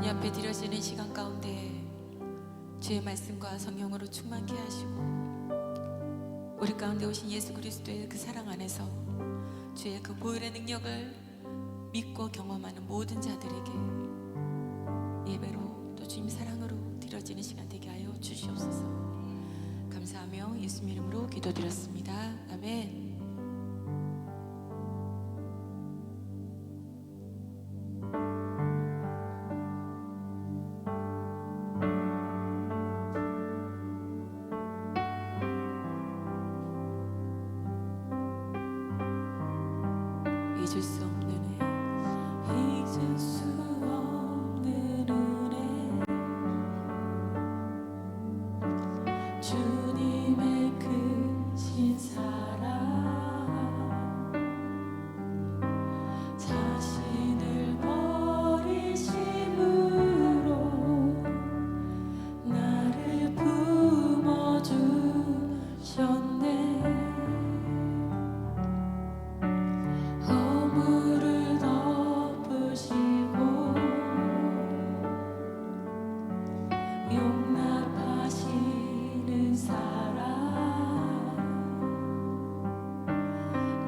주님 앞에 드려지는 시간 가운데 주의 말씀과 성령으로 충만케 하시고 우리 가운데 오신 예수 그리스도의 그 사랑 안에서 주의 그 보혈의 능력을 믿고 경험하는 모든 자들에게 예배로 또 주님 사랑으로 드려지는 시간 되게 하여 주시옵소서. 감사하며 예수님 이름으로 기도드렸습니다. 아멘. 잊을 수 없는 애, 잊을 수 없는 은혜, 주님의 크신 사랑, 자신을 버리심으로 나를 품어주셨네. 허물을 덮으시고 용납하시는 사랑,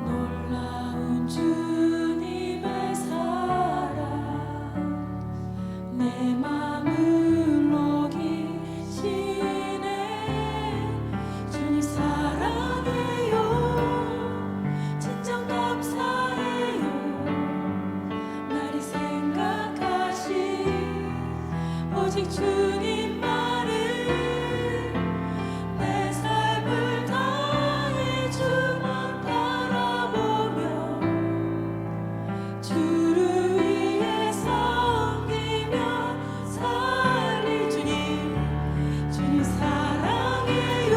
놀라운 주님의 사랑, 내 맘을 녹이시네. 주님 사랑해요, 진정 감사해요. 나를 생각하시 오직 주님만을, 내 삶을 다해 주만 바라보며 주를 위해 섬기며 살릴 주님 사랑해요.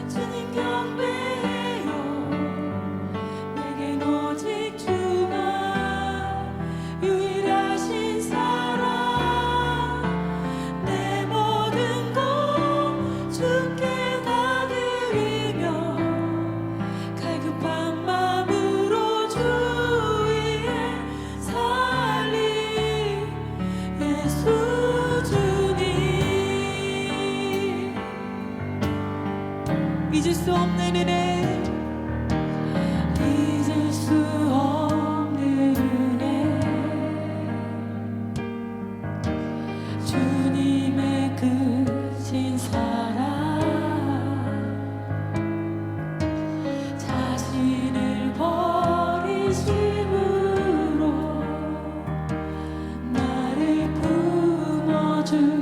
주님 경배해요. 내겐 오직 주만 유일하신 사랑, 내 모든 것 주께 다 드리며 갈급한 마음으로 주 위에 살리 예수 주님. 잊을 수 없는 은혜, 잊을 수 없는 은혜, 주님의 크신 사랑, 자신을 버리심으로 나를 품어주셨네.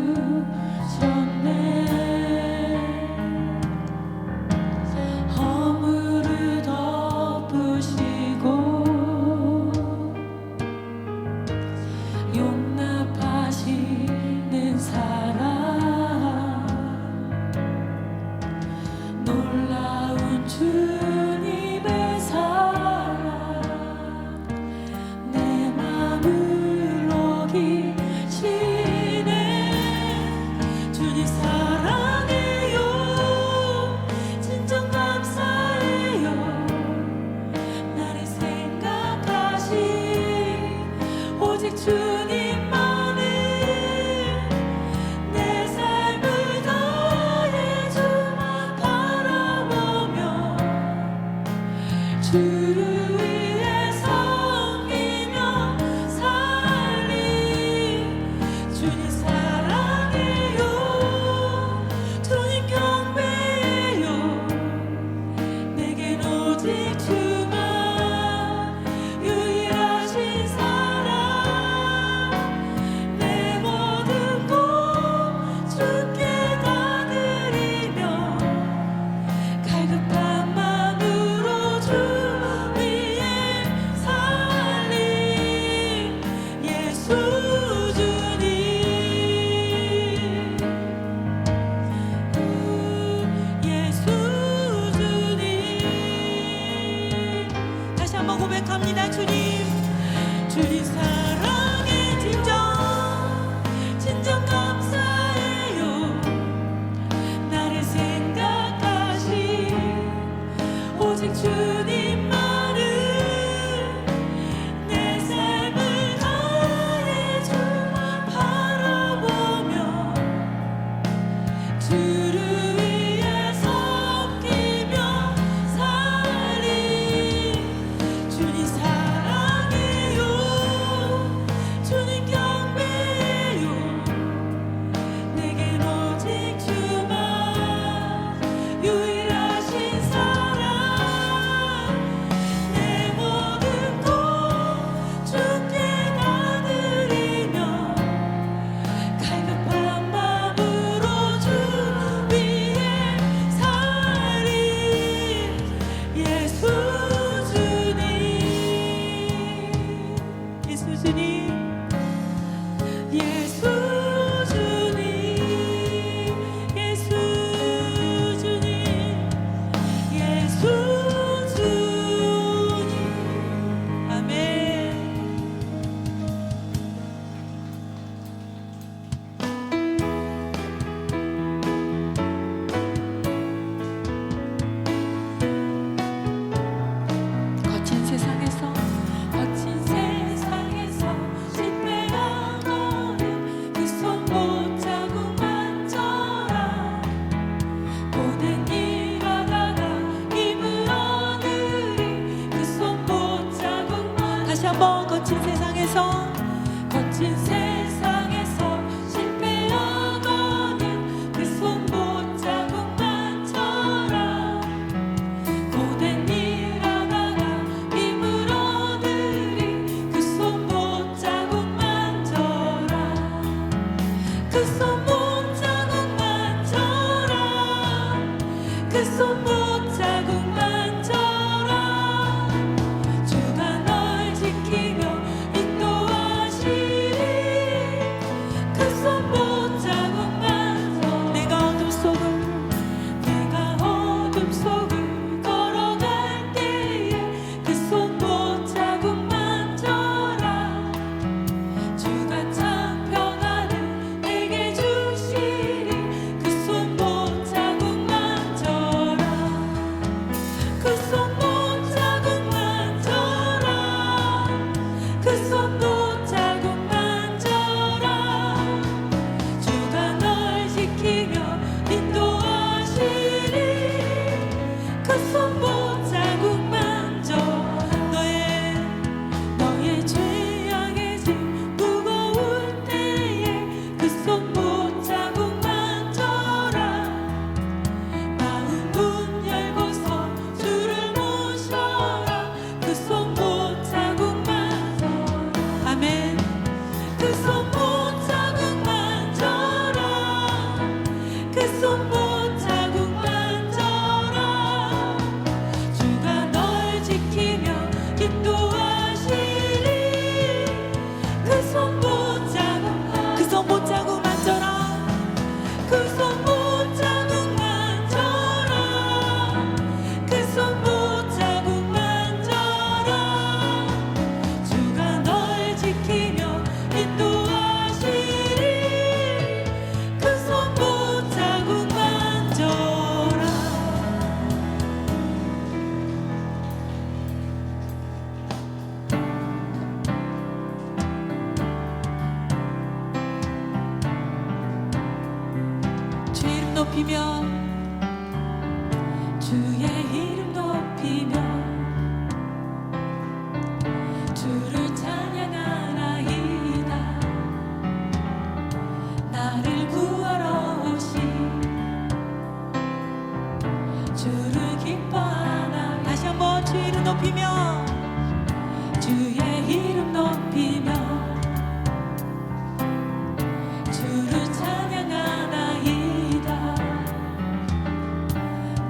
그 손목 자국 만져라. 주가 널 지키며 인도하시리. 그 손목 자국 만져. 내가 어둠 속을 걸어갈 때에 그 손목 자국 만져라. 주가 참 평안을 내게 주시리. 그 손목 자국 만져라. 그 손목 자국 만져라. 그 손목 자국 만져라. 주가 널 지키며 인도하시리. 그 손목 자국 만져. 너의 죄악의 짐 무거울 때에 그 손목 자국 만져라. 마음 문 열고서 주를 모셔라. 그 손목 자국 만져. 아멘. 그 손목 자국 만져라. 그 손목 자국 만져라. 주가 널 지키며 인도하시리. 그 손목 자국 만져라. 그 손목 자국 만져라. 그 손목 자국 만져라. 주가 널 지키며 인도하시리. 그 손목 자국 만져라. 주의 이름 높이며 주의 이름 높이며 주를 찬양하나이다. 나를 구하러 오신 주를 기뻐하나. 다시 한번 주의 이름 높이며 주의 이름 높이며 주를 찬양하나이다.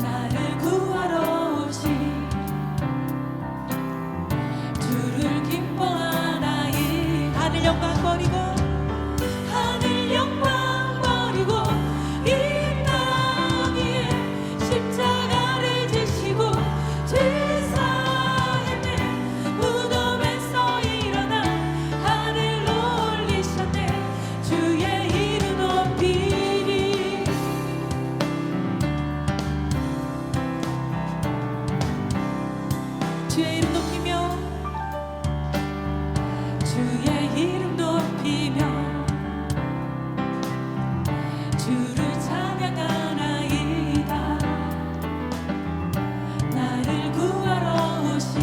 나를 구하러 오신 주를 기뻐하나이. 하늘 영광 버리고 하늘 영광 버리고 이 땅 위에 십자가를 지시고 죄사했네. 무덤에서 일어나 하늘로 올리셨네. 주의 이름 높이리. 주의 이름 높이며 주의 이름 높이며 주를 찬양하나이다. 나를 구하러 오신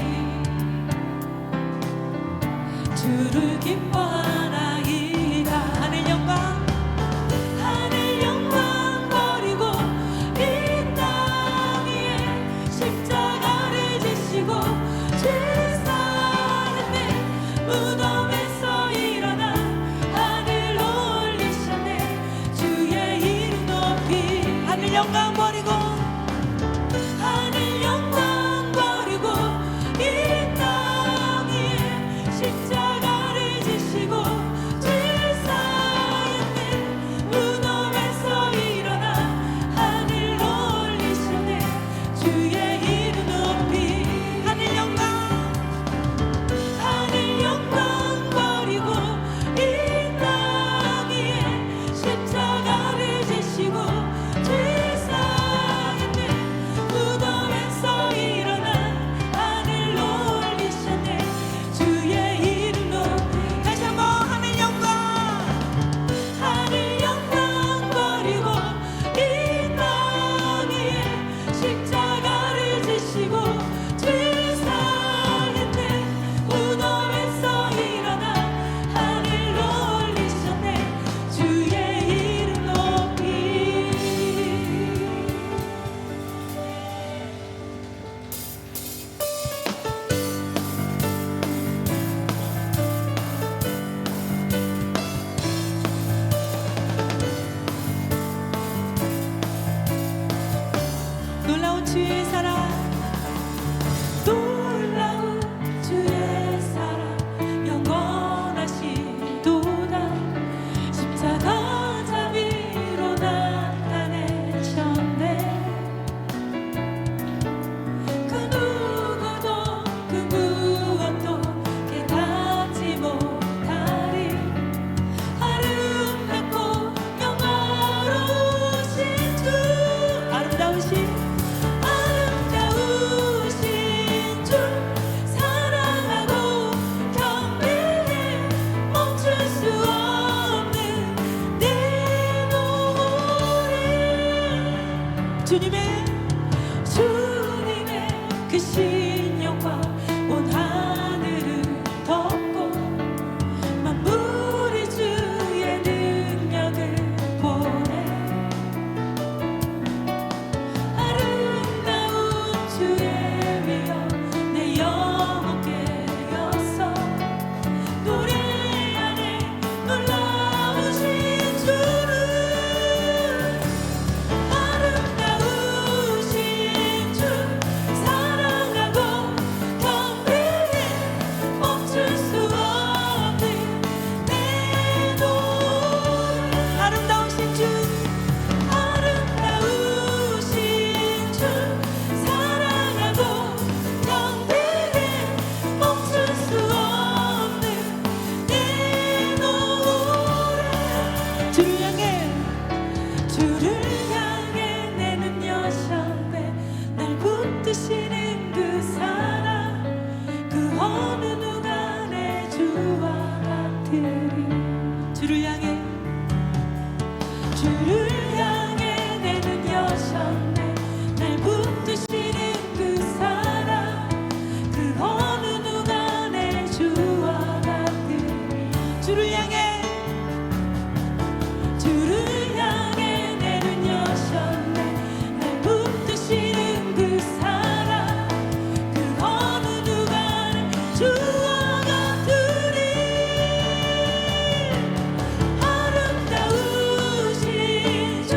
주를 기뻐하나이다. 하늘 영광 버리고 이 땅 위에 십자가를 지시고 죄사했네. 무덤에서 일어나 하늘로 올리셨네. 주의 이름 높이. 하늘 영광 버리고 하늘 영광 버리고 이 땅 위에 십자가를 지시고 죄사했네. 무덤에서 일어나 하늘로 올리셨네. 주의 이름 높이. 하늘 영광 버리고 이 땅 위에 십자가를 지시고 죄사했네. 무덤에서 주의 사랑 놀라운 주의 사랑 영원하시도다 십자가 자비로 나타내셨네 그 누구도 그 무엇도 깨닫지 못하리 아름답고 영화로우신 주 아름다우신 주 사랑하고 경배해 멈출 수 없는 내 노래 주님의 그 신령과 온 하늘을 덮고 만물이 주의 능력을 보내 아름다운 주의 위엄 내 영혼 깨었어 노래하네 놀라우신 주를 아름다우신 주 사랑하고 경배해 멈출 수 없는 내 노래 아름다우신 주 사랑하고 경배해 멈출 수 없는 내 노래 주를 향해 내는 여셔배 날 붙드시는 그 사랑 그 어느 누가 내 주와 같으리 주를 향해 내는 여셨네 날 붙드시는 그 사랑 그 어느 누가 내 주와 같으리 주를 향해 내는 여셨네 날 붙드시는 그 사랑 그 어느 누가 내 주와 같으리 아름다우신 주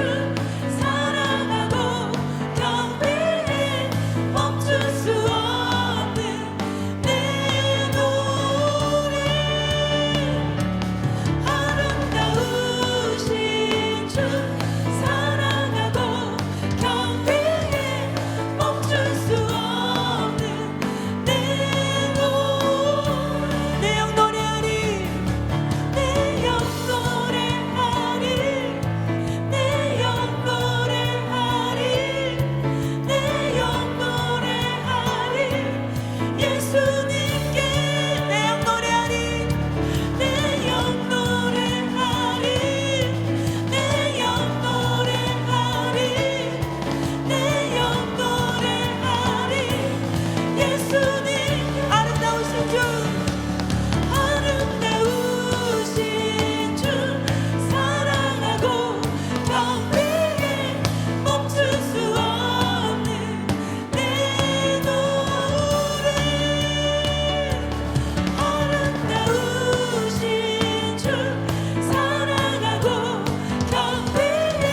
사랑하고 경배해 멈출 수 없는 내 노래 아름다우신 주 사랑하고 경배해 멈출 수 없는 내 노래 내 영 노래하리 내 영 노래하리 내 영 노래하리 내 영 노래하리 예수님께 내 영 노래하리 내 영 노래하리 내 영 노래하리 내 영 노래하리 예수님 아름다우신 주 사랑하고 경배해 멈출 수 없는 내 노래 아름다우신 주 사랑하고 경배해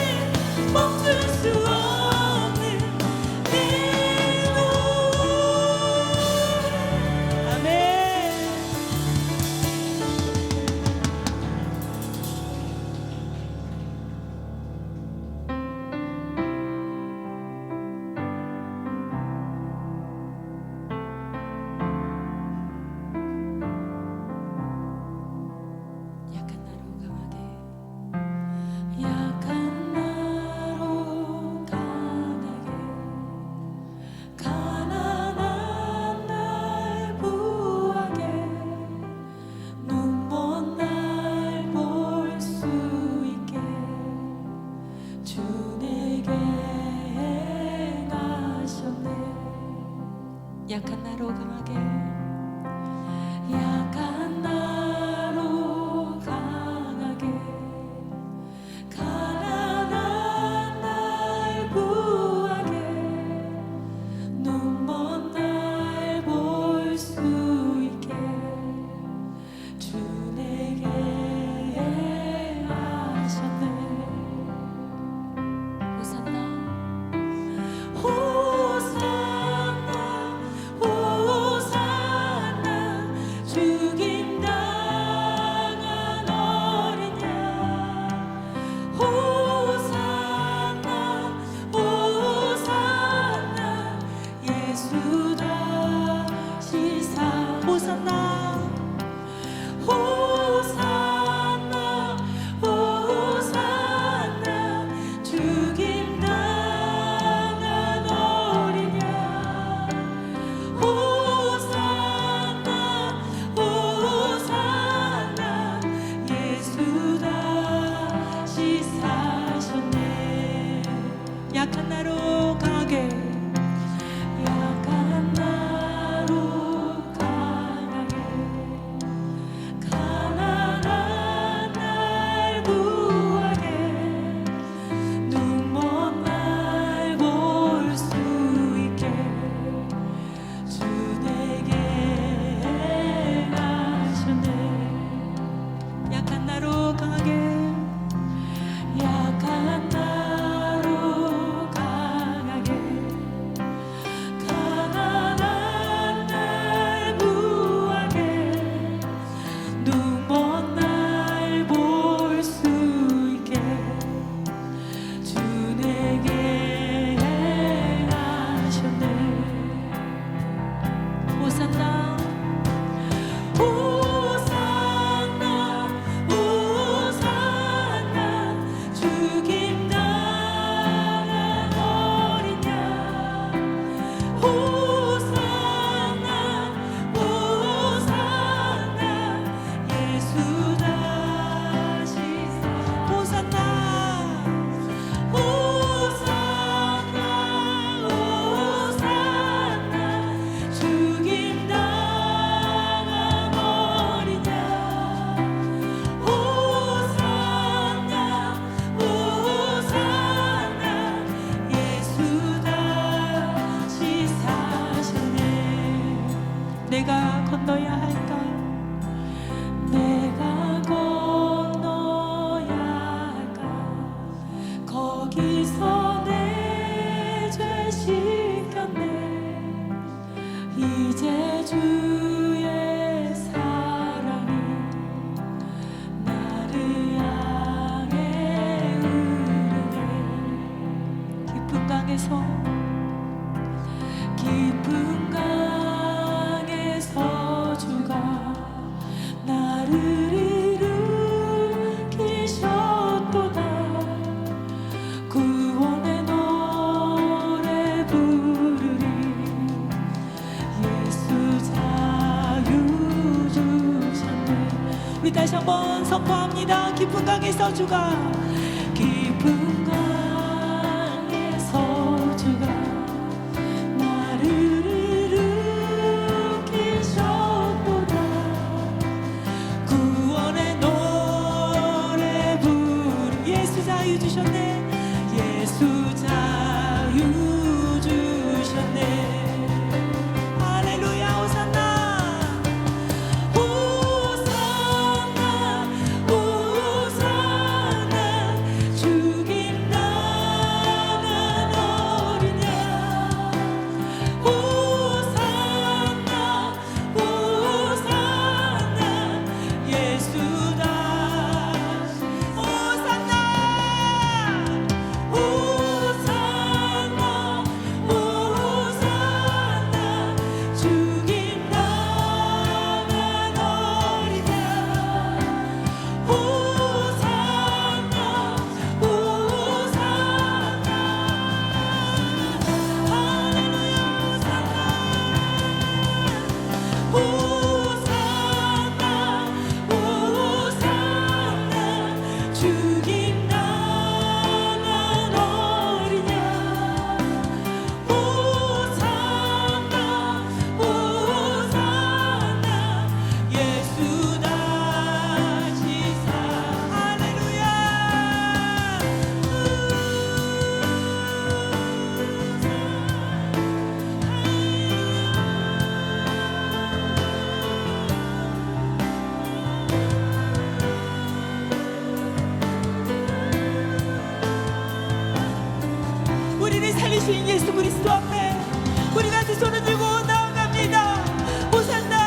멈출 수 없는 내 노래 아멘 약한 나로 강하게 가난한 날 부하게 눈먼 날 볼 수 있게 주 내게 행하셨네 약한 나로 강하게 약한 나로 강하게 가난한 날 부하게 눈먼 날 볼 수 있게 주 내게 행하셨네 호산나 내가 건너야 할까? 내가 건너야 할까? 거기서 내 죄 씻겼네. 이제 주의 사랑이 나를 향해 흐르네. 깊은 강에서 주가 나를 일으키셨도다. 구원의 노래 부르리. 예수 자유 주셨네. 우리 다시 한번 선포합니다. 깊은 강에서 주가, 깊은 강에서 주가 나를 일으키셨도다. 구원의 노래 부르. 예수 자유 주셨네. 예수 자유 주셨네. 할렐루야. 호산나 호산나 호산나. 죽임 당한 어린 양. 호산나 호산나. 예수다. 호산나 호산나 호산나. 죽임 당한 어린 양. 호산나 호산나. 할렐루야. 호산나 호산나. 죽임 당한 어린 양. 호산나 호산나. 예수다 지사. 할렐루야. 우리를 살리신 예수 그리스도 앞에 우리가 두 손을 들고 나아갑니다. 호산나.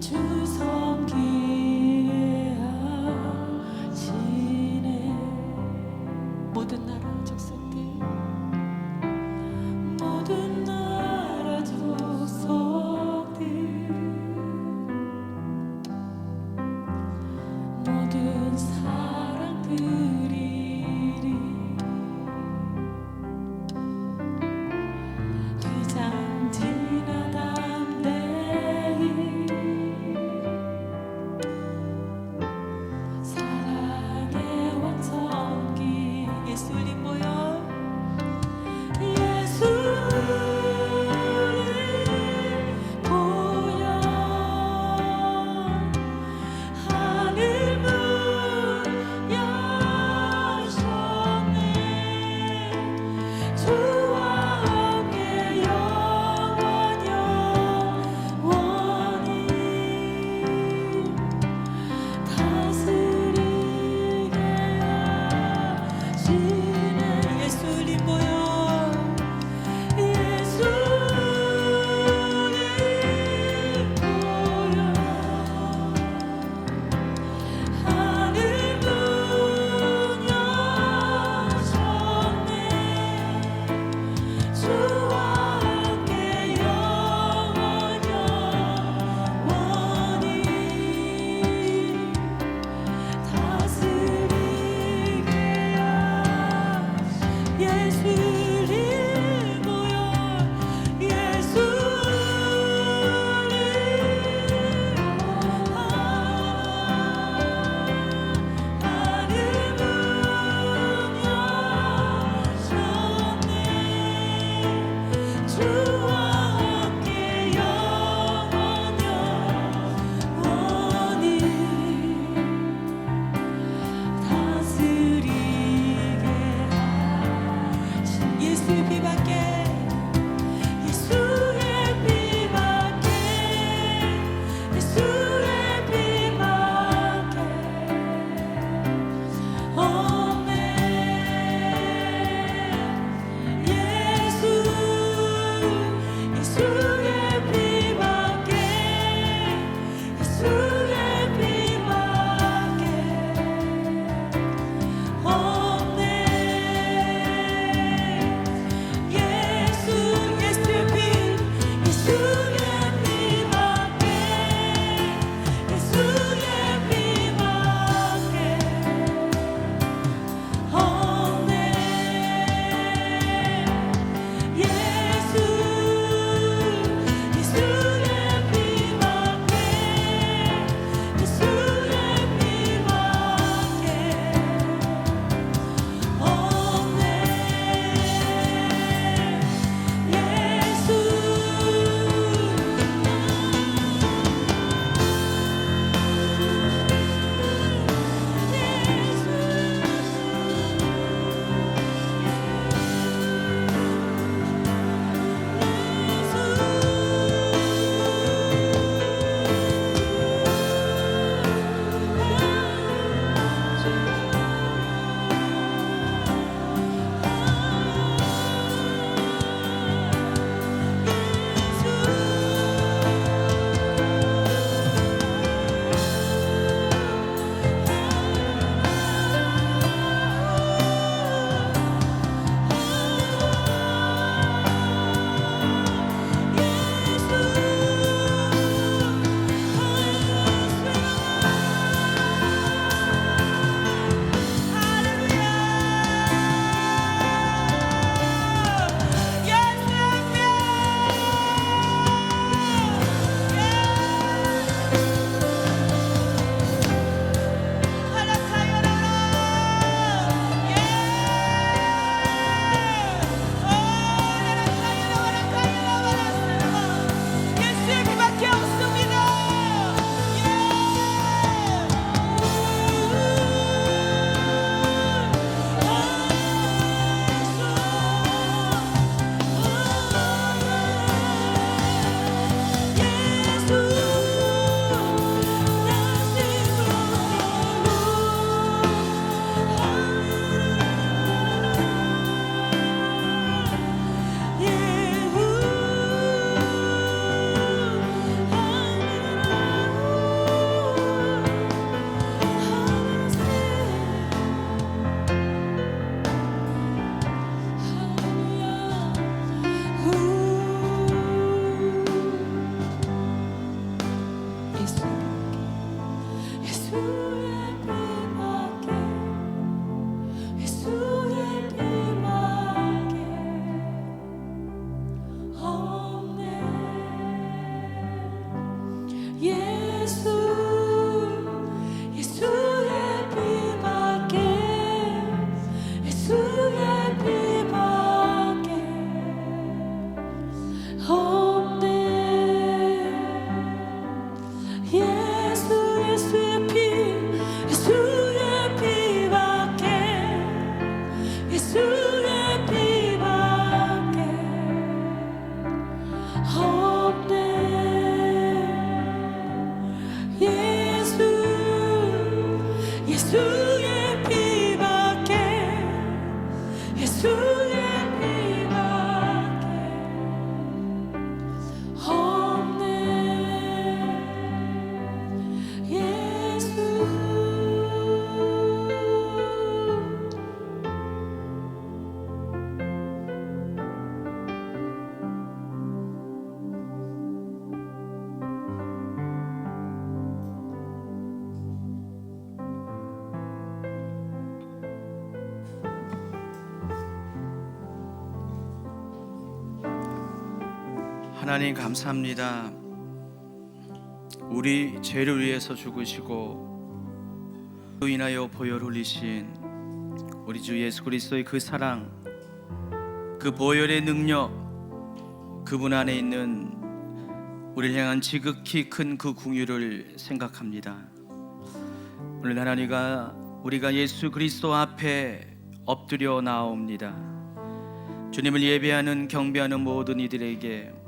주 섬기게 하시네. 모든 나라 족속들, 모든 나라 족속들, 모든 사람들이 귀장지나 담대히 예수 예수의 피밖에 예수의 피밖에 없네. 예수 예수의 피 예수의 피밖에 예수의 피밖에 없네. 예수 예수의 피밖에 예수의 피밖에 없네. 예수 하나님 감사합니다. 우리 죄를 위해서 죽으시고 또 인하여 보혈 흘리신 우리 주 예수 그리스도의 그 사랑, 그 보혈의 능력, 그분 안에 있는 우리를 향한 지극히 큰 그 긍휼을 생각합니다. 오늘 우리가 예수 그리스도 앞에 엎드려 나옵니다. 주님을 예배하는 경배하는 모든 이들에게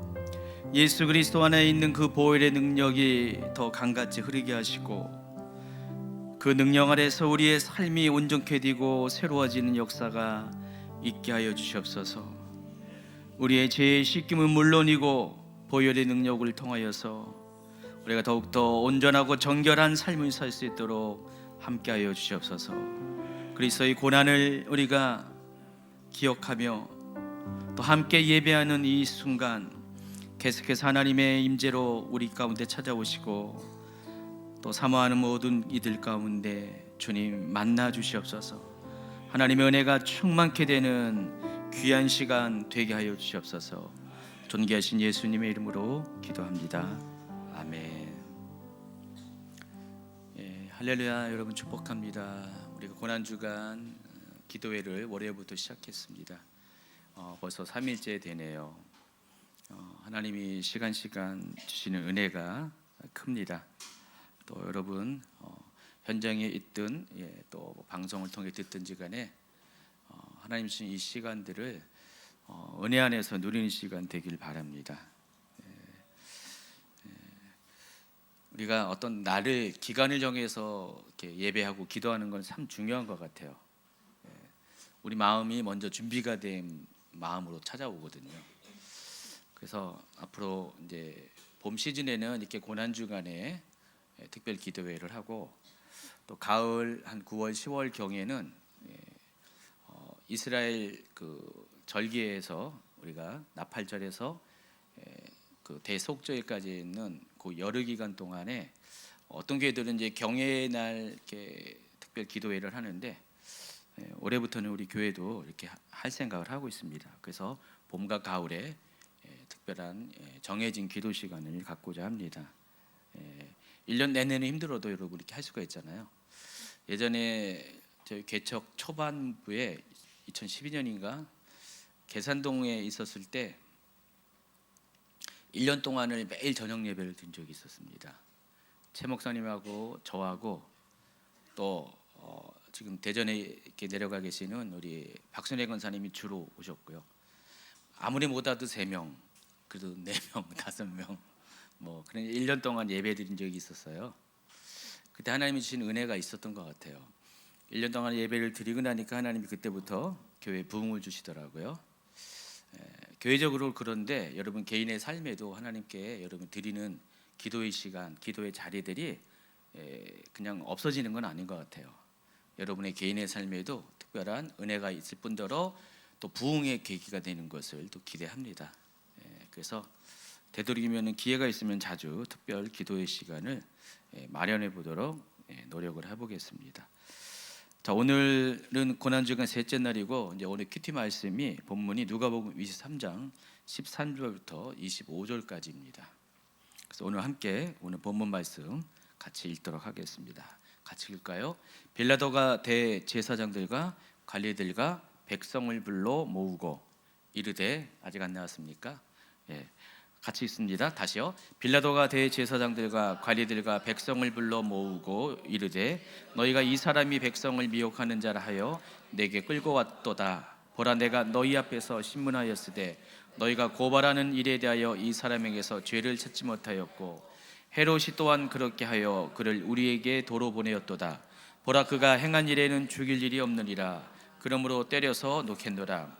예수 그리스도 안에 있는 그 보혈의 능력이 더 강같이 흐르게 하시고 그 능력 아래서 우리의 삶이 온전케 되고 새로워지는 역사가 있게 하여 주시옵소서. 우리의 죄의 씻김은 물론이고 보혈의 능력을 통하여서 우리가 더욱더 온전하고 정결한 삶을 살 수 있도록 함께 하여 주시옵소서. 그리스도의 고난을 우리가 기억하며 또 함께 예배하는 이 순간 계속해서 하나님의 임재로 우리 가운데 찾아오시고 또 사모하는 모든 이들 가운데 주님 만나 주시옵소서. 하나님의 은혜가 충만케 되는 귀한 시간 되게 하여 주시옵소서. 존귀하신 예수님의 이름으로 기도합니다. 아멘. 할렐루야. 여러분 축복합니다. 우리가 고난주간 기도회를 월요일부터 시작했습니다. 벌써 3일째 되네요. 하나님이 시간 주시는 은혜가 큽니다. 또 여러분 현장에 있든 또 방송을 통해 듣든지 간에 하나님 주신 이 시간들을 은혜 안에서 누리는 시간 되길 바랍니다. 우리가 어떤 날을 기간을 정해서 이렇게 예배하고 기도하는 건 참 중요한 것 같아요. 우리 마음이 먼저 준비가 된 마음으로 찾아오거든요. 그래서 앞으로 이제 봄 시즌에는 이렇게 고난 주간에 특별 기도회를 하고 또 가을 한 9월 10월 경에는 이스라엘 그 절기에서 우리가 나팔절에서 그 대속절까지 있는 그 열흘 기간 동안에 어떤 교회들은 이제 경외의 날 이렇게 특별 기도회를 하는데 올해부터는 우리 교회도 이렇게 할 생각을 하고 있습니다. 그래서 봄과 가을에 특별한 정해진 기도 시간을 갖고자 합니다. 1년 내내는 힘들어도 여러분 이렇게 할 수가 있잖아요. 예전에 저희 개척 초반부에 2012년인가 계산동에 있었을 때 1년 동안을 매일 저녁 예배를 드린 적이 있었습니다. 최 목사님하고 저하고 또 지금 대전에 이렇게 내려가 계시는 우리 박순혜 권사님이 주로 오셨고요. 아무리 못해도 3명, 그래도 4명, 5명 뭐 그런 1년 동안 예배 드린 적이 있었어요. 그때 하나님이 주신 은혜가 있었던 것 같아요. 1년 동안 예배를 드리고 나니까 하나님이 그때부터 교회에 부흥을 주시더라고요. 교회적으로 그런데 여러분 개인의 삶에도 하나님께 여러분 드리는 기도의 시간, 기도의 자리들이 그냥 없어지는 건 아닌 것 같아요. 여러분의 개인의 삶에도 특별한 은혜가 있을 뿐더러 또 부흥의 계기가 되는 것을 또 기대합니다. 그래서 되도록이면 기회가 있으면 자주 특별 기도의 시간을 마련해 보도록 노력을 해보겠습니다. 자, 오늘은 고난주간 셋째 날이고 이제 오늘 큐티 말씀이 본문이 누가복음 23장 13절부터 25절까지입니다. 그래서 오늘 함께 오늘 본문 말씀 같이 읽도록 하겠습니다. 같이 읽을까요? 빌라도가 대제사장들과 관리들과 백성을 불러 모으고 이르되, 아직 안 나왔습니까? 예, 같이 읽습니다. 다시요. 빌라도가 대제사장들과 관리들과 백성을 불러 모으고 이르되, 너희가 이 사람이 백성을 미혹하는 자라 하여 내게 끌고 왔도다. 보라, 내가 너희 앞에서 신문하였으되 너희가 고발하는 일에 대하여 이 사람에게서 죄를 찾지 못하였고 헤롯이 또한 그렇게 하여 그를 우리에게 도로 보내었도다. 보라, 그가 행한 일에는 죽일 일이 없느니라. 그러므로 때려서 놓겠노라.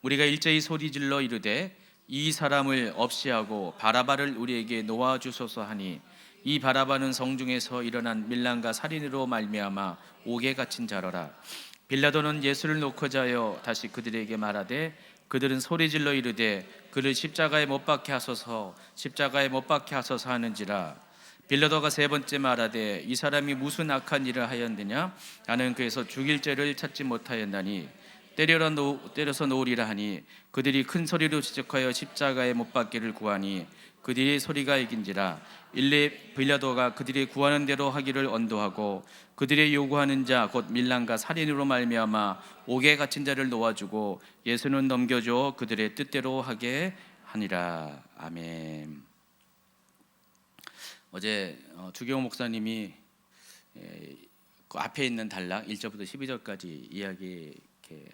우리가 일제히 소리질러 이르되 이 사람을 없이하고 바라바를 우리에게 놓아 주소서 하니, 이 바라바는 성중에서 일어난 밀란과 살인으로 말미암아 옥에 갇힌 자러라. 빌라도는 예수를 놓고자 하여 다시 그들에게 말하되, 그들은 소리질러 이르되 그를 십자가에 못 박게 하소서, 십자가에 못 박게 하소서 하는지라. 빌라도가 세 번째 말하되, 이 사람이 무슨 악한 일을 하였느냐? 나는 그에서 죽일 죄를 찾지 못하였나니 때려서 놓으리라 하니, 그들이 큰 소리로 지적하여 십자가에 못 박기를 구하니 그들의 소리가 이긴지라. 일례 빌라도가 그들이 구하는 대로 하기를 언도하고 그들의 요구하는 자 곧 밀란과 살인으로 말미암아 옥에 갇힌 자를 놓아주고 예수는 넘겨줘 그들의 뜻대로 하게 하니라. 아멘. 어제 주경 목사님이 그 앞에 있는 단락 1절부터 12절까지 이야기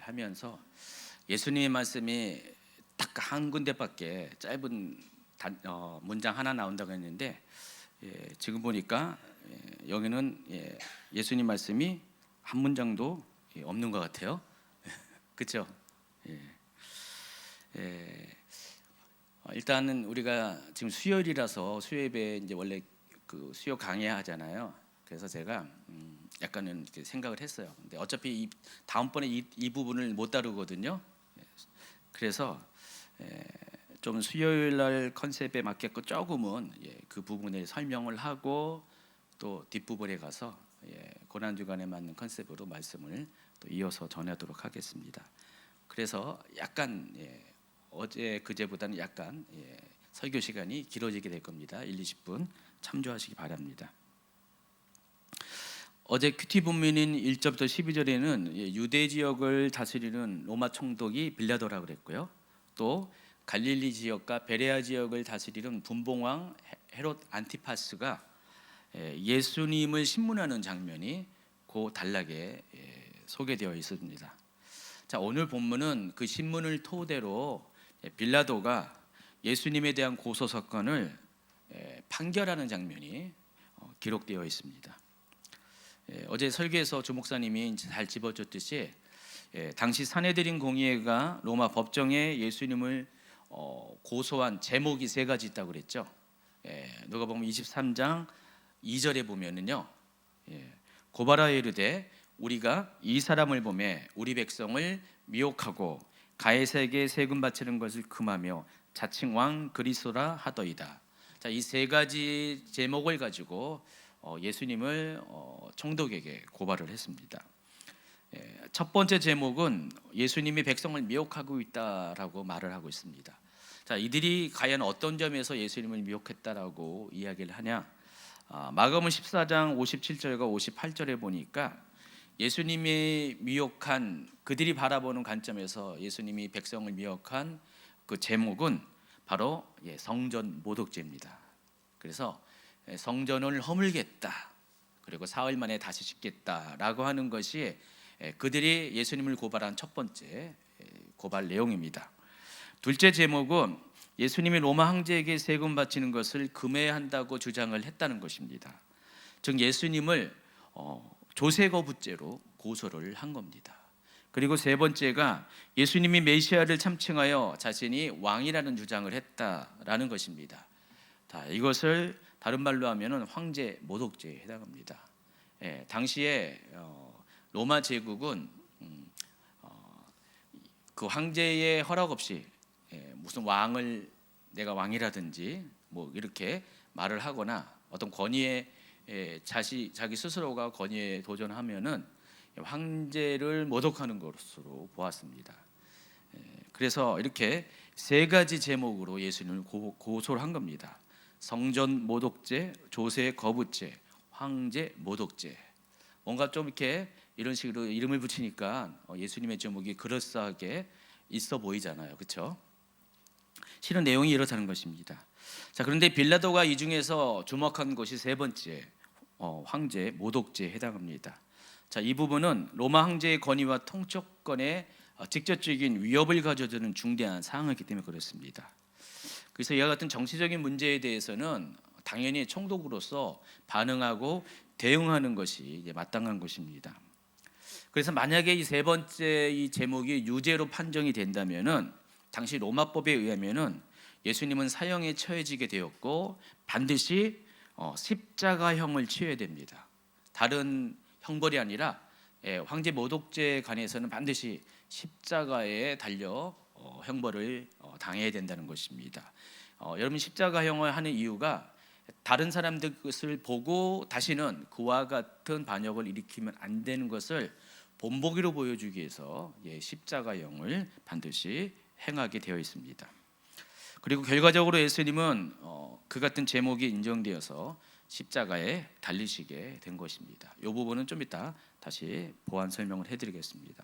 하면서 예수님의 말씀이 딱 한 군데밖에 짧은 문장 하나 나온다고 했는데, 지금 보니까 여기는 예수님 말씀이 한 문장도 없는 것 같아요. 그렇죠? 일단은 우리가 지금 수요일이라서 수요 예배 이제 원래 그 수요 강해 하잖아요. 그래서 제가 약간은 이렇게 생각을 했어요. 근데 어차피 다음번에 이 부분을 못 다루거든요. 그래서 좀 수요일 날 컨셉에 맞게끔 조금은 그 부분에 설명을 하고 또 뒷부분에 가서 고난 주간에 맞는 컨셉으로 말씀을 또 이어서 전하도록 하겠습니다. 그래서 약간 어제 그제보다는 약간 설교 시간이 길어지게 될 겁니다. 1-20분 참조하시기 바랍니다. 어제 큐티 본문인 1절부터 12절에는 유대 지역을 다스리는 로마 총독이 빌라도라고 그랬고요. 또 갈릴리 지역과 베레아 지역을 다스리는 분봉왕 헤롯 안티파스가 예수님을 신문하는 장면이 그 단락에 소개되어 있습니다. 자, 오늘 본문은 그 신문을 토대로 빌라도가 예수님에 대한 고소 사건을 판결하는 장면이 기록되어 있습니다. 어제 설교에서 주 목사님이 잘 집어줬듯이 당시 사내들인 공의회가 로마 법정에 예수님을 고소한 제목이 세 가지 있다고 그랬죠. 누가복음 23장 2절에 보면은요, 고발하여 이르되 우리가 이 사람을 보매 우리 백성을 미혹하고 가이사에게 세금 바치는 것을 금하며 자칭 왕 그리스도라 하더이다. 자, 이 세 가지 제목을 가지고 예수님을 총독에게 고발을 했습니다. 첫 번째 제목은 예수님이 백성을 미혹하고 있다라고 말을 하고 있습니다. 자, 이들이 과연 어떤 점에서 예수님을 미혹했다라고 이야기를 하냐? 마가복음 14장 57절과 58절에 보니까 예수님이 미혹한, 그들이 바라보는 관점에서 예수님이 백성을 미혹한 그 제목은 바로 성전 모독죄입니다. 그래서 성전을 허물겠다, 그리고 사흘 만에 다시 짓겠다라고 하는 것이 그들이 예수님을 고발한 첫 번째 고발 내용입니다. 둘째 제목은 예수님이 로마 황제에게 세금 바치는 것을 금해한다고 주장을 했다는 것입니다. 즉 예수님을 조세거부죄로 고소를 한 겁니다. 그리고 세 번째가 예수님이 메시아를 참칭하여 자신이 왕이라는 주장을 했다라는 것입니다. 이것을 다른 말로 하면은 황제 모독죄에 해당합니다. 당시에 로마 제국은 그 황제의 허락 없이 무슨 왕을, 내가 왕이라든지 뭐 이렇게 말을 하거나 어떤 권위에 자기 스스로가 권위에 도전하면은 황제를 모독하는 것으로 보았습니다. 그래서 이렇게 세 가지 제목으로 예수님을 고소를 한 겁니다. 성전 모독죄, 조세 거부죄, 황제 모독죄. 뭔가 좀 이렇게 이런 식으로 이름을 붙이니까 예수님의 제목이 그럴싸하게 있어 보이잖아요, 그렇죠? 실은 내용이 이렇다는 것입니다. 자, 그런데 빌라도가 이 중에서 주목한 것이 세 번째, 황제 모독죄에 해당합니다. 자, 이 부분은 로마 황제의 권위와 통치권에 직접적인 위협을 가져주는 중대한 사항이기 때문에 그렇습니다. 그래서 이와 같은 정치적인 문제에 대해서는 당연히 총독으로서 반응하고 대응하는 것이 이제 마땅한 것입니다. 그래서 만약에 이 세 번째 이 제목이 유죄로 판정이 된다면은 당시 로마법에 의하면은 예수님은 사형에 처해지게 되었고 반드시 십자가형을 치러야 됩니다. 다른 형벌이 아니라 황제 모독죄에 관해서는 반드시 십자가에 달려 형벌을 당해야 된다는 것입니다. 여러분 십자가형을 하는 이유가 다른 사람들 것을 보고 다시는 그와 같은 반역을 일으키면 안 되는 것을 본보기로 보여주기 위해서 십자가형을 반드시 행하게 되어 있습니다. 그리고 결과적으로 예수님은 그 같은 제목이 인정되어서 십자가에 달리시게 된 것입니다. 이 부분은 좀 이따 다시 보완 설명을 해드리겠습니다.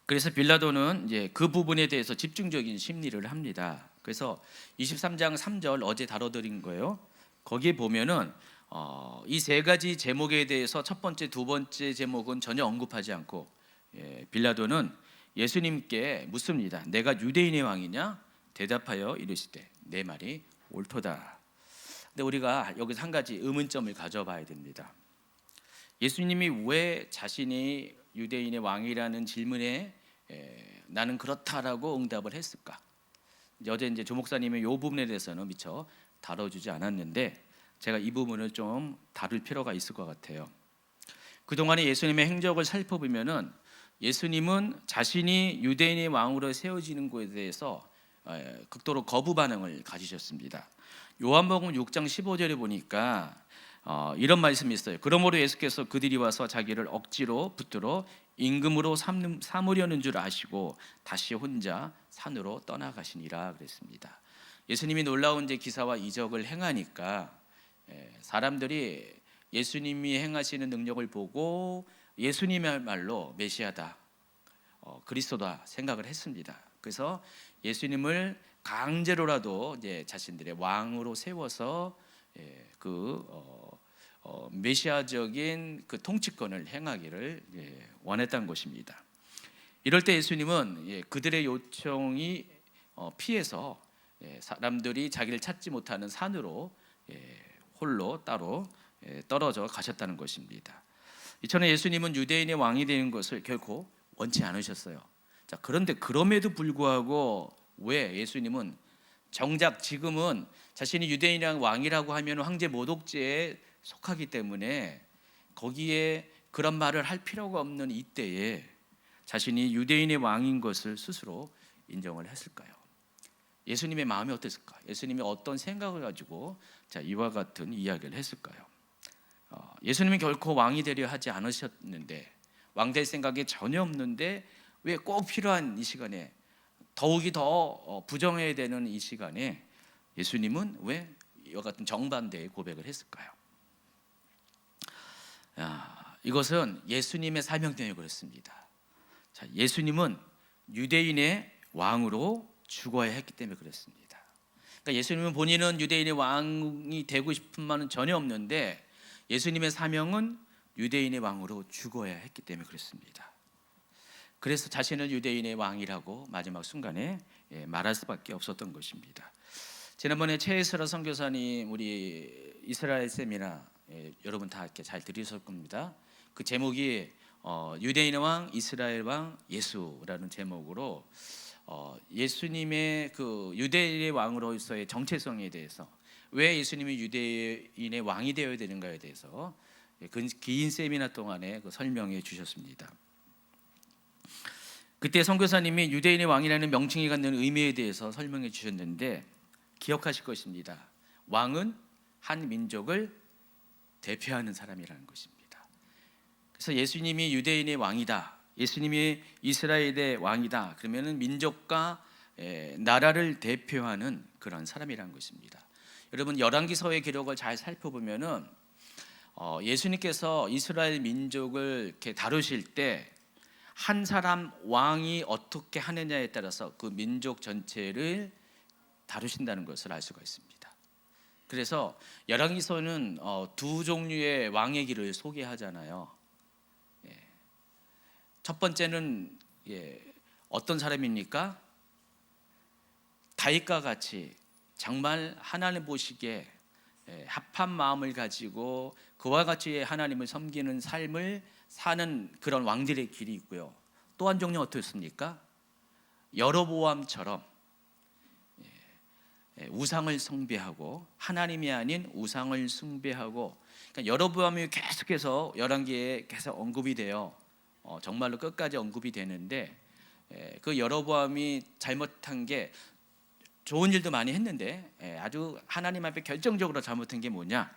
그래서 빌라도는 이제 그 부분에 대해서 집중적인 심리를 합니다. 그래서 23장 3절 어제 다뤄드린 거예요. 거기에 보면은 이 세 가지 제목에 대해서 첫 번째, 두 번째 제목은 전혀 언급하지 않고 빌라도는 예수님께 묻습니다. 내가 유대인의 왕이냐? 대답하여 이르시되 내 말이 옳도다. 근데 우리가 여기서 한 가지 의문점을 가져봐야 됩니다. 예수님이 왜 자신이 유대인의 왕이라는 질문에 나는 그렇다라고 응답을 했을까? 어제 이제 조 목사님의 이 부분에 대해서는 미처 다뤄주지 않았는데 제가 이 부분을 좀 다룰 필요가 있을 것 같아요. 그동안의 예수님의 행적을 살펴보면은 예수님은 자신이 유대인의 왕으로 세워지는 것에 대해서 극도로 거부 반응을 가지셨습니다. 요한복음 6장 15절에 보니까 이런 말씀이 있어요. 그러므로 예수께서 그들이 와서 자기를 억지로 붙들어 임금으로 삼으려는 줄 아시고 다시 혼자 산으로 떠나가시니라 그랬습니다. 예수님이 놀라운 기사와 이적을 행하니까 사람들이 예수님이 행하시는 능력을 보고 예수님이야말로 메시아다, 그리스도다 생각을 했습니다. 그래서 예수님을 강제로라도 자신들의 왕으로 세워서 메시아적인 그 통치권을 행하기를 원했던 것입니다. 이럴 때 예수님은 그들의 요청이 피해서 사람들이 자기를 찾지 못하는 산으로 홀로 따로 떨어져 가셨다는 것입니다. 이처럼 예수님은 유대인의 왕이 되는 것을 결코 원치 않으셨어요. 자, 그런데 그럼에도 불구하고 왜 예수님은 정작 지금은 자신이 유대인의 왕이라고 하면 황제 모독죄에 속하기 때문에 거기에 그런 말을 할 필요가 없는 이때에 자신이 유대인의 왕인 것을 스스로 인정을 했을까요? 예수님의 마음이 어땠을까? 예수님이 어떤 생각을 가지고 이와 같은 이야기를 했을까요? 예수님은 결코 왕이 되려 하지 않으셨는데, 왕 될 생각이 전혀 없는데 왜 꼭 필요한 이 시간에, 더욱이 더 부정해야 되는 이 시간에 예수님은 왜 이와 같은 정반대의 고백을 했을까요? 이것은 예수님의 사명 때문에 그렇습니다. 자, 예수님은 유대인의 왕으로 죽어야 했기 때문에 그렇습니다. 그러니까 예수님은 본인은 유대인의 왕이 되고 싶은 마음은 전혀 없는데 예수님의 사명은 유대인의 왕으로 죽어야 했기 때문에 그렇습니다. 그래서 자신을 유대인의 왕이라고 마지막 순간에 말할 수밖에 없었던 것입니다. 지난번에 최혜슬아 선교사님 우리 이스라엘 세미나 여러분 다 이렇게 잘 들으실 겁니다. 그 제목이 유대인의 왕, 이스라엘 왕, 예수라는 제목으로 예수님의 그 유대인의 왕으로서의 정체성에 대해서, 왜 예수님이 유대인의 왕이 되어야 되는가에 대해서 그 긴 세미나 동안에 그 설명해 주셨습니다. 그때 선교사님이 유대인의 왕이라는 명칭이 갖는 의미에 대해서 설명해 주셨는데 기억하실 것입니다. 왕은 한 민족을 대표하는 사람이라는 것입니다. 그래서 예수님이 유대인의 왕이다, 예수님이 이스라엘의 왕이다, 그러면은 민족과 나라를 대표하는 그런 사람이라는 것입니다. 여러분 열왕기서의 기록을 잘 살펴보면은 예수님께서 이스라엘 민족을 이렇게 다루실 때 한 사람 왕이 어떻게 하느냐에 따라서 그 민족 전체를 다루신다는 것을 알 수가 있습니다. 그래서 열왕기서는 두 종류의 왕의 길을 소개하잖아요. 첫 번째는 어떤 사람입니까? 다윗과 같이 정말 하나님 보시기에 합한 마음을 가지고 그와 같이 하나님을 섬기는 삶을 사는 그런 왕들의 길이 있고요. 또 한 종류 어떻습니까? 여로보암처럼 우상을 숭배하고 하나님이 아닌 우상을 숭배하고, 그러니까 여로보암이 계속해서 열왕기에 계속 언급이 돼요. 정말로 끝까지 언급이 되는데 그 여로보암이 잘못한 게 좋은 일도 많이 했는데 아주 하나님 앞에 결정적으로 잘못한 게 뭐냐?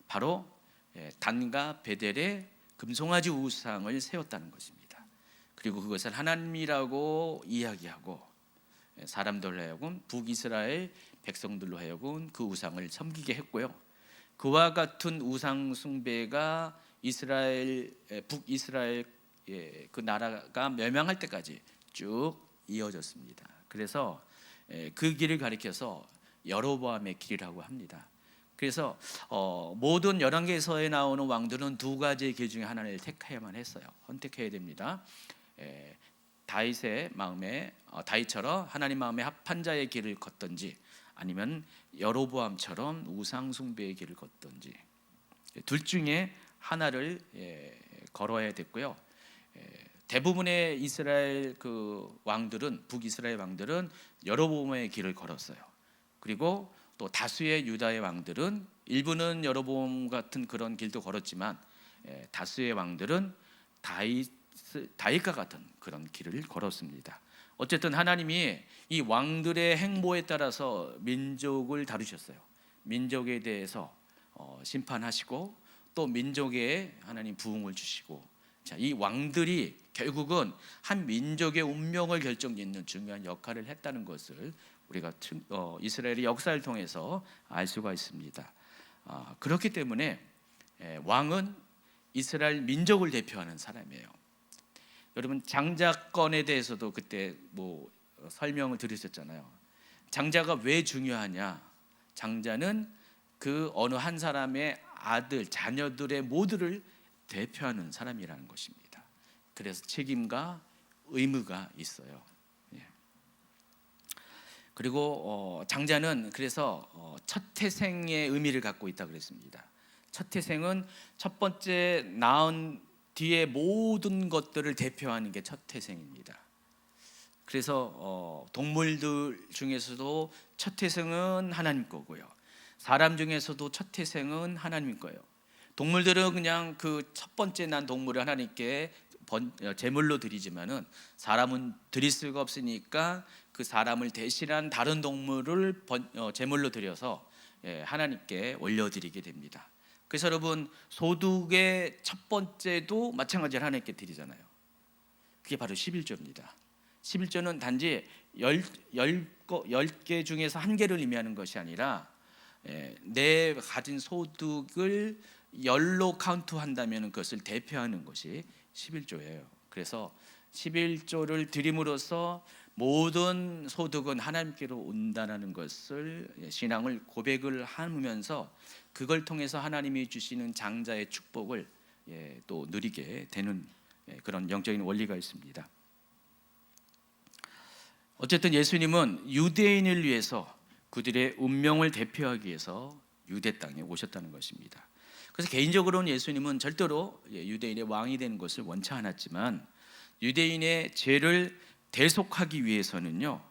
바로 단과 베델의 금송아지 우상을 세웠다는 것입니다. 그리고 그것을 하나님이라고 이야기하고 사람들로 하여금 북이스라엘 백성들로 하여금 그 우상을 섬기게 했고요. 그와 같은 우상 숭배가 북이스라엘 그 나라가 멸망할 때까지 쭉 이어졌습니다. 그래서 그 길을 가리켜서 여로보암의 길이라고 합니다. 그래서 모든 열왕기서에 나오는 왕들은 두 가지의 길 중에 하나를 택해야만 했어요. 선택해야 됩니다. 다윗의 마음에 다윗처럼 하나님 마음에 합한 자의 길을 걷든지 아니면 여로보암처럼 우상 숭배의 길을 걷든지 둘 중에 하나를 걸어야 됐고요. 대부분의 이스라엘 그 왕들은 북이스라엘 왕들은 여로보암의 길을 걸었어요. 그리고 또 다수의 유다의 왕들은 일부는 여로보암 같은 그런 길도 걸었지만 다수의 왕들은 다윗과 같은 그런 길을 걸었습니다. 어쨌든 하나님이 이 왕들의 행보에 따라서 민족을 다루셨어요. 민족에 대해서 심판하시고 또 민족에 하나님 부흥을 주시고, 자, 이 왕들이 결국은 한 민족의 운명을 결정짓는 중요한 역할을 했다는 것을 우리가 이스라엘의 역사를 통해서 알 수가 있습니다. 그렇기 때문에 왕은 이스라엘 민족을 대표하는 사람이에요. 여러분 장자권에 대해서도 그때 설명을 들으셨잖아요. 장자가 왜 중요하냐? 장자는 그 어느 한 사람의 아들, 자녀들의 모두를 대표하는 사람이라는 것입니다. 그래서 책임과 의무가 있어요. 그리고 장자는 그래서 첫 태생의 의미를 갖고 있다 그랬습니다. 첫 태생은 첫 번째 낳은 뒤에 모든 것들을 대표하는 게 첫 태생입니다. 그래서 동물들 중에서도 첫 태생은 하나님 거고요. 사람 중에서도 첫 태생은 하나님 거예요. 동물들은 그냥 그 첫 번째 난 동물을 하나님께 제물로 드리지만은 사람은 드릴 수가 없으니까 그 사람을 대신한 다른 동물을 제물로 드려서 하나님께 올려드리게 됩니다. 그래서 여러분 소득의 첫 번째도 마찬가지로 하나님께 드리잖아요. 그게 바로 11조입니다. 11조는 단지 10개 중에서 한 개를 의미하는 것이 아니라 내 가진 소득을 10로 카운트한다면 그것을 대표하는 것이 11조예요. 그래서 11조를 드림으로써 모든 소득은 하나님께로 온다는 것을 신앙을 고백을 하면서 그걸 통해서 하나님이 주시는 장자의 축복을 또 누리게 되는 그런 영적인 원리가 있습니다. 어쨌든 예수님은 유대인을 위해서 그들의 운명을 대표하기 위해서 유대 땅에 오셨다는 것입니다. 그래서 개인적으로는 예수님은 절대로 유대인의 왕이 되는 것을 원치 않았지만 유대인의 죄를 대속하기 위해서는요,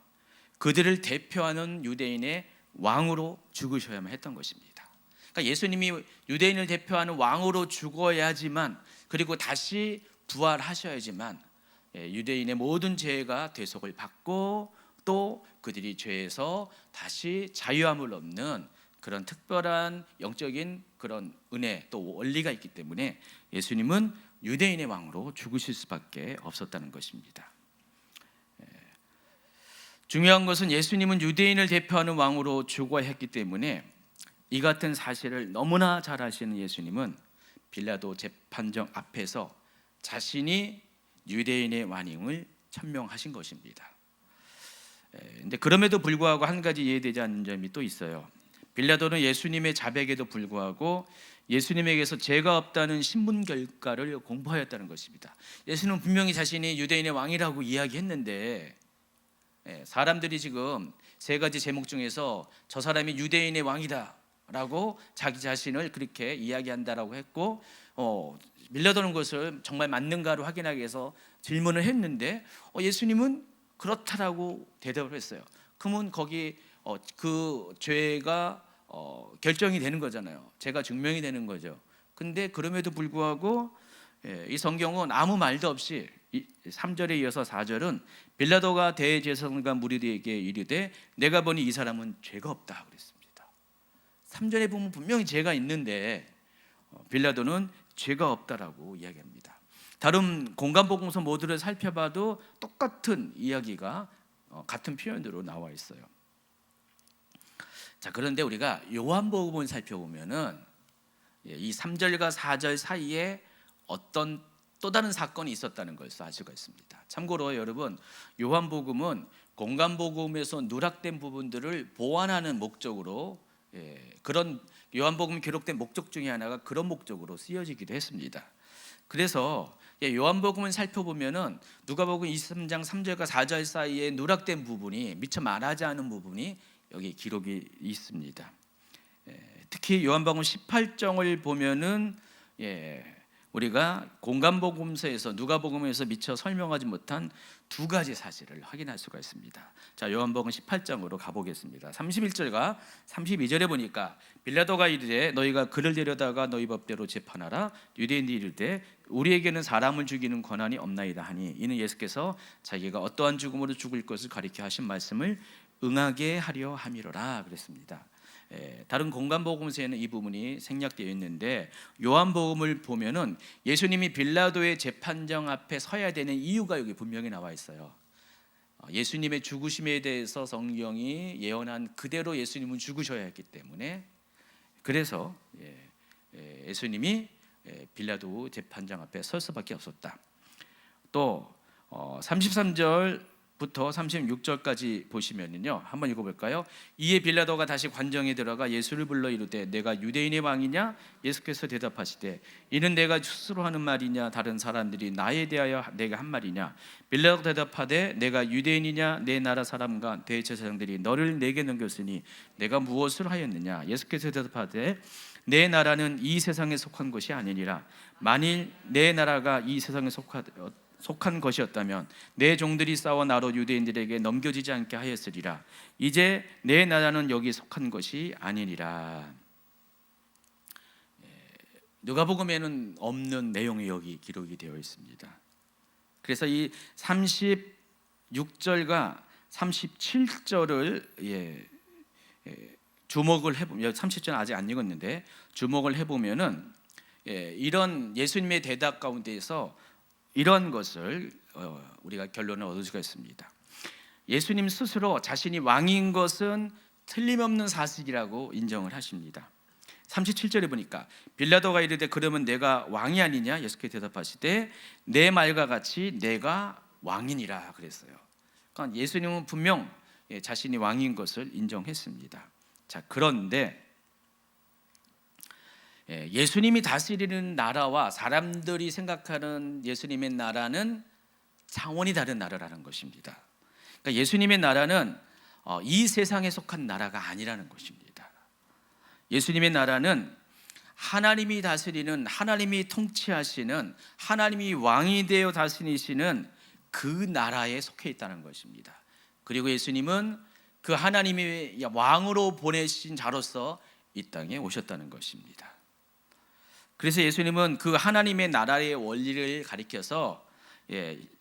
그들을 대표하는 유대인의 왕으로 죽으셔야만 했던 것입니다. 그러니까 예수님이 유대인을 대표하는 왕으로 죽어야지만, 그리고 다시 부활하셔야지만 유대인의 모든 죄가 대속을 받고 또 그들이 죄에서 다시 자유함을 얻는 그런 특별한 영적인 그런 은혜 또 원리가 있기 때문에 예수님은 유대인의 왕으로 죽으실 수밖에 없었다는 것입니다. 중요한 것은 예수님은 유대인을 대표하는 왕으로 죽어야 했기 때문에 이 같은 사실을 너무나 잘 아시는 예수님은 빌라도 재판정 앞에서 자신이 유대인의 왕임을 천명하신 것입니다. 근데 그럼에도 불구하고 한 가지 이해되지 않는 점이 또 있어요. 빌라도는 예수님의 자백에도 불구하고 예수님에게서 죄가 없다는 신문 결과를 공포하였다는 것입니다. 예수님은 분명히 자신이 유대인의 왕이라고 이야기했는데 사람들이 지금 세 가지 제목 중에서 저 사람이 유대인의 왕이다 라고 자기 자신을 그렇게 이야기한다라고 했고, 빌라도는 것을 정말 맞는가를 확인하기 위해서 질문을 했는데 예수님은 그렇다라고 대답을 했어요. 그러면 거기 그 죄가 결정이 되는 거잖아요. 죄가 증명이 되는 거죠. 근데 그럼에도 불구하고 이 성경은 아무 말도 없이 3절에 이어서 4절은 빌라도가 대제사장과 무리들에게 이르되 내가 보니 이 사람은 죄가 없다 그랬습니다. 3절에 보면 분명히 죄가 있는데 빌라도는 죄가 없다라고 이야기합니다. 다른 공간복음서 모두를 살펴봐도 똑같은 이야기가 같은 표현으로 나와 있어요. 자, 그런데 우리가 요한복음을 살펴보면은 이 3절과 4절 사이에 어떤 또 다른 사건이 있었다는 것을 알 수가 있습니다. 참고로 여러분, 요한복음은 공간복음에서 누락된 부분들을 보완하는 목적으로 그런 요한복음이 기록된 목적 중에 하나가 그런 목적으로 쓰여지기도 했습니다. 그래서 요한복음을 살펴보면은 누가복음 23장 3절과 4절 사이에 누락된 부분이 미처 말하지 않은 부분이 여기 기록이 있습니다. 특히 요한복음 18장을 보면은 우리가 공간복음서에서 누가복음에서 미처 설명하지 못한 두 가지 사실을 확인할 수가 있습니다. 자, 요한복음 18장으로 가보겠습니다. 31절과 32절에 보니까 빌라도가 이르되 너희가 그를 데려다가 너희 법대로 재판하라. 유대인들이 이르되 우리에게는 사람을 죽이는 권한이 없나이다 하니 이는 예수께서 자기가 어떠한 죽음으로 죽을 것을 가리켜 하신 말씀을 응하게 하려 함이로라 그랬습니다. 다른 공간복음서에는 이 부분이 생략되어 있는데 요한복음을 보면은 예수님이 빌라도의 재판정 앞에 서야 되는 이유가 여기 분명히 나와 있어요. 예수님의 죽으심에 대해서 성경이 예언한 그대로 예수님은 죽으셔야 했기 때문에 그래서 예수님이 빌라도 재판장 앞에 설 수밖에 없었다. 또 33절 부터 36절까지 보시면은요, 한번 읽어볼까요? 이에 빌라도가 다시 관정에 들어가 예수를 불러 이르되 내가 유대인의 왕이냐? 예수께서 대답하시되 이는 내가 스스로 하는 말이냐 다른 사람들이 나에 대하여 내가 한 말이냐? 빌라도 대답하되 내가 유대인이냐? 내 나라 사람과 대제사장들이 너를 내게 넘겼으니 내가 무엇을 하였느냐? 예수께서 대답하되 내 나라는 이 세상에 속한 것이 아니니라. 만일 내 나라가 이 세상에 속한 것이었다면 내 종들이 싸워 나로 유대인들에게 넘겨지지 않게 하였으리라. 이제 내 나라는 여기 속한 것이 아니니라. 누가복음에는 없는 내용이 여기 기록이 되어 있습니다. 그래서 이 36절과 37절을 주목을 해보면 37절은 아직 안 읽었는데 주목을 해보면은 이런 예수님의 대답 가운데에서 이런 것을 우리가 결론을 얻을 수가 있습니다. 예수님 스스로 자신이 왕인 것은 틀림없는 사실이라고 인정을 하십니다. 37절에 보니까 빌라도가 이르되 그러면 내가 왕이 아니냐? 예수께서 대답하시되 내 말과 같이 내가 왕이니라 그랬어요. 그러니까 예수님은 분명 자신이 왕인 것을 인정했습니다. 자, 그런데 예수님이 다스리는 나라와 사람들이 생각하는 예수님의 나라는 차원이 다른 나라라는 것입니다. 그러니까 예수님의 나라는 이 세상에 속한 나라가 아니라는 것입니다. 예수님의 나라는 하나님이 다스리는, 하나님이 통치하시는, 하나님이 왕이 되어 다스리시는 그 나라에 속해 있다는 것입니다. 그리고 예수님은 그 하나님이 왕으로 보내신 자로서 이 땅에 오셨다는 것입니다. 그래서 예수님은 그 하나님의 나라의 원리를 가리켜서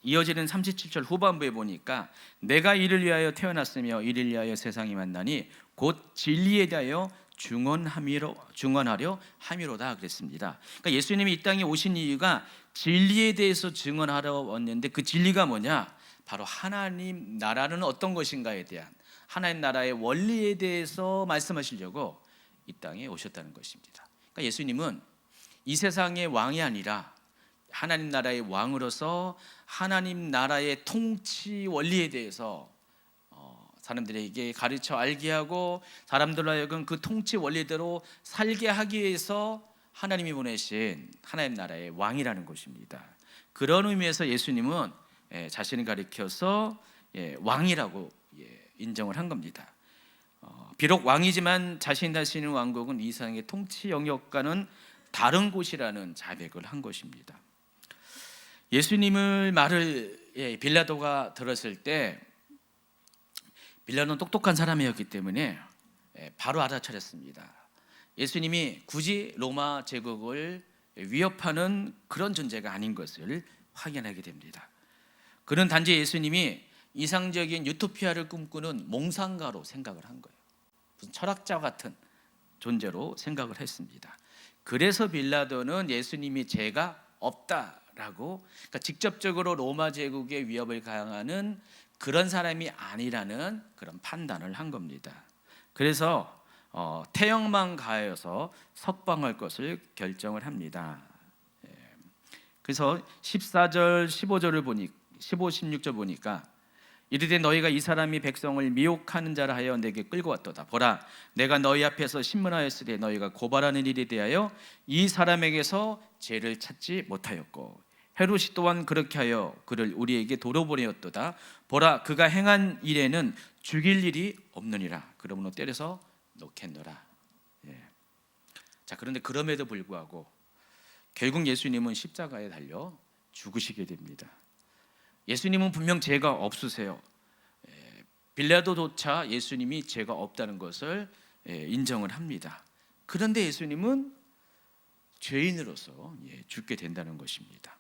이어지는 37절 후반부에 보니까 내가 이를 위하여 태어났으며 이를 위하여 세상이 만나니 곧 진리에 대하여 증언하려 함이로다 그랬습니다. 그러니까 예수님이 이 땅에 오신 이유가 진리에 대해서 증언하러 왔는데 그 진리가 뭐냐? 바로 하나님 나라는 어떤 것인가에 대한 하나님 나라의 원리에 대해서 말씀하시려고 이 땅에 오셨다는 것입니다. 그러니까 예수님은 이 세상의 왕이 아니라 하나님 나라의 왕으로서 하나님 나라의 통치 원리에 대해서 사람들에게 가르쳐 알게 하고 사람들로 하여금 그 통치 원리대로 살게 하기 위해서 하나님이 보내신 하나님 나라의 왕이라는 것입니다. 그런 의미에서 예수님은 자신을 가리켜서 왕이라고 인정을 한 겁니다. 비록 왕이지만 자신 자신의 왕국은 이 세상의 통치 영역과는 다른 곳이라는 자백을 한 것입니다. 예수님의 말을 빌라도가 들었을 때 빌라도는 똑똑한 사람이었기 때문에 바로 알아차렸습니다. 예수님이 굳이 로마 제국을 위협하는 그런 존재가 아닌 것을 확인하게 됩니다. 그는 단지 예수님이 이상적인 유토피아를 꿈꾸는 몽상가로 생각을 한 거예요. 무슨 철학자 같은 존재로 생각을 했습니다. 그래서 빌라도는 예수님이 죄가 없다라고, 그러니까 직접적으로 로마 제국의 위협을 가항하는 그런 사람이 아니라는 그런 판단을 한 겁니다. 그래서 태형만 가하여서 석방할 것을 결정을 합니다. 그래서 14절 15절을 보니 15, 16절 보니까 이르되 너희가 이 사람이 백성을 미혹하는 자라 하여 내게 끌고 왔도다. 보라, 내가 너희 앞에서 신문하였으되 너희가 고발하는 일에 대하여 이 사람에게서 죄를 찾지 못하였고 헤롯이 또한 그렇게 하여 그를 우리에게 도로 보내었도다. 보라, 그가 행한 일에는 죽일 일이 없느니라. 그러므로 때려서 놓겠노라. 자, 그런데 그럼에도 불구하고 결국 예수님은 십자가에 달려 죽으시게 됩니다. 예수님은 분명 죄가 없으세요. 빌라도조차 예수님이 죄가 없다는 것을 인정을 합니다. 그런데 예수님은 죄인으로서 죽게 된다는 것입니다.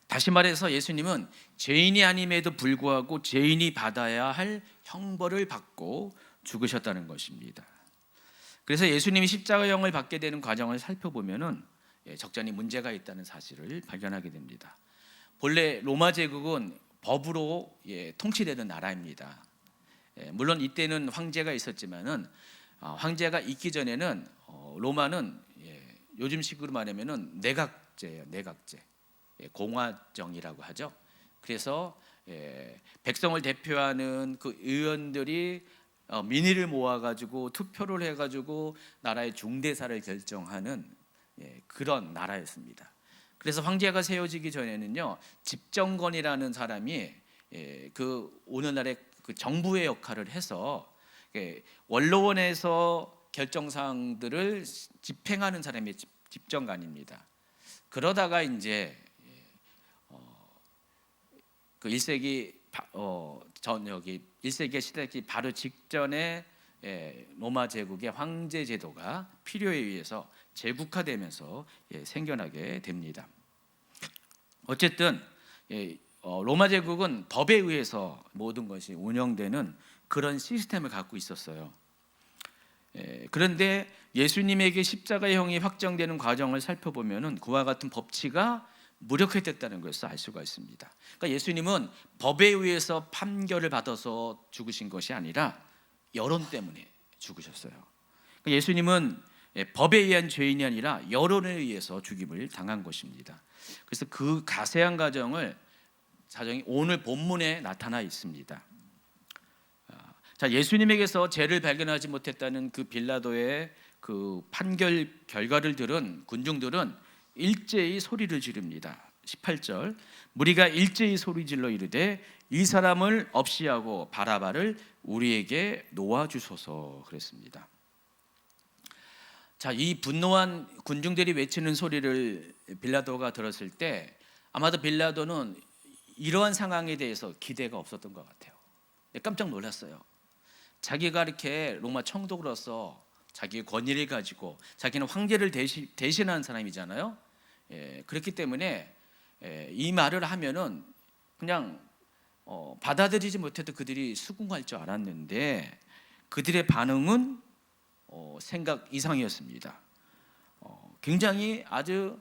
다시 말해서 예수님은 죄인이 아님에도 불구하고 죄인이 받아야 할 형벌을 받고 죽으셨다는 것입니다. 그래서 예수님이 십자가형을 받게 되는 과정을 살펴보면은 적잖이 문제가 있다는 사실을 발견하게 됩니다. 본래 로마 제국은 법으로 통치되는 나라입니다. 물론 이때는 황제가 있었지만은 황제가 있기 전에는 로마는 요즘식으로 말하면은 내각제예요. 내각제, 공화정이라고 하죠. 그래서 백성을 대표하는 그 의원들이 민의를 모아가지고 투표를 해가지고 나라의 중대사를 결정하는 그런 나라였습니다. 그래서 황제가 세워지기 전에는요, 집정관이라는 사람이 그 오늘날의 그 정부의 역할을 해서 원로원에서 결정사항들을 집행하는 사람이 집정관입니다. 그러다가 이제 그 1세기 여기 1세기 시대기 바로 직전에 로마 제국의 황제 제도가 필요에 의해서 제국화되면서 생겨나게 됩니다. 어쨌든 로마 제국은 법에 의해서 모든 것이 운영되는 그런 시스템을 갖고 있었어요. 그런데 예수님에게 십자가형이 확정되는 과정을 살펴보면은 그와 같은 법치가 무력화됐다는 것을 알 수가 있습니다. 그러니까 예수님은 법에 의해서 판결을 받아서 죽으신 것이 아니라 여론 때문에 죽으셨어요. 그러니까 예수님은 법에 의한 죄인이 아니라 여론에 의해서 죽임을 당한 것입니다. 그래서 그 가세한 과정이 오늘 본문에 나타나 있습니다. 자, 예수님에게서 죄를 발견하지 못했다는 그 빌라도의 그 판결 결과를 들은 군중들은 일제히 소리를 지릅니다. 18절, 무리가 일제히 소리질러 이르되 이 사람을 없이 하고 바라바를 우리에게 놓아 주소서 그랬습니다. 자, 이 분노한 군중들이 외치는 소리를 빌라도가 들었을 때 아마도 빌라도는 이러한 상황에 대해서 기대가 없었던 것 같아요. 깜짝 놀랐어요. 자기가 이렇게 로마 총독으로서 자기의 권위를 가지고 자기는 황제를 대신하는 사람이잖아요. 그렇기 때문에 이 말을 하면은 그냥 받아들이지 못해도 그들이 수긍할 줄 알았는데 그들의 반응은 생각 이상이었습니다. 굉장히 아주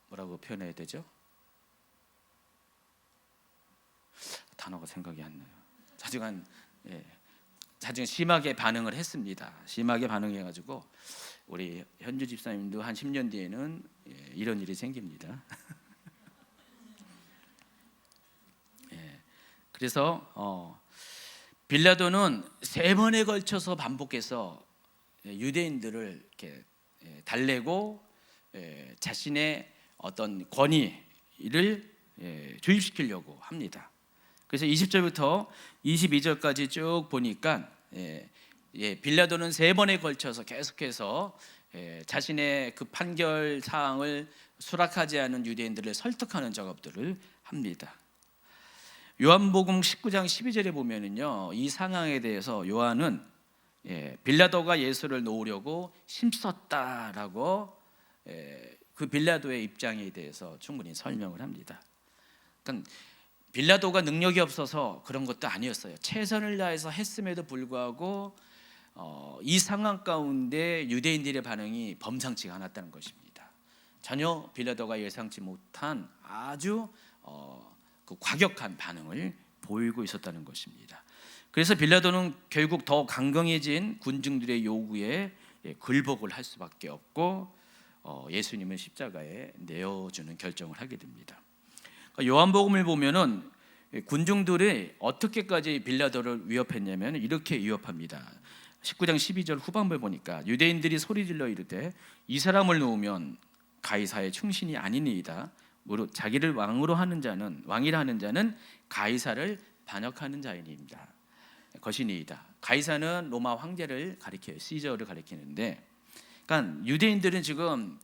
뭐라고 표현해야 되죠? 단어가 생각이 안 나요. 자중한 심하게 반응을 했습니다. 심하게 반응해가지고 우리 현주 집사님도 한 10년 뒤에는 이런 일이 생깁니다. 그래서 빌라도는 3번에 걸쳐서 반복해서 유대인들을 이렇게 달래고 자신의 어떤 권위를 주입시키려고 합니다. 그래서 20절부터 22절까지 쭉 보니까 빌라도는 3번에 걸쳐서 계속해서 자신의 그 판결 사항을 수락하지 않은 유대인들을 설득하는 작업들을 합니다. 요한복음 19장 12절에 보면은요, 이 상황에 대해서 요한은 빌라도가 예수를 놓으려고 힘썼다라고 그 빌라도의 입장에 대해서 충분히 설명을 합니다. 그러니까 빌라도가 능력이 없어서 그런 것도 아니었어요. 최선을 다해서 했음에도 불구하고 이 상황 가운데 유대인들의 반응이 범상치가 않았다는 것입니다. 전혀 빌라도가 예상치 못한 아주 그 과격한 반응을 보이고 있었다는 것입니다. 그래서 빌라도는 결국 더 강경해진 군중들의 요구에 굴복을 할 수밖에 없고 예수님을 십자가에 내어주는 결정을 하게 됩니다. 요한복음을 보면은 군중들이 어떻게까지 빌라도를 위협했냐면 이렇게 위협합니다. 19장 12절 후반부에 보니까 유대인들이 소리질러 이르되 이 사람을 놓으면 가이사의 충신이 아니니이다. 무릇 자기를 왕이라 하는 자는 가이사를 반역하는 자이니이다. 것이니이다. 가이사는 로마 황제를 가리켜요. 시저를 가리키는데, 그러니까 유대인들은 지금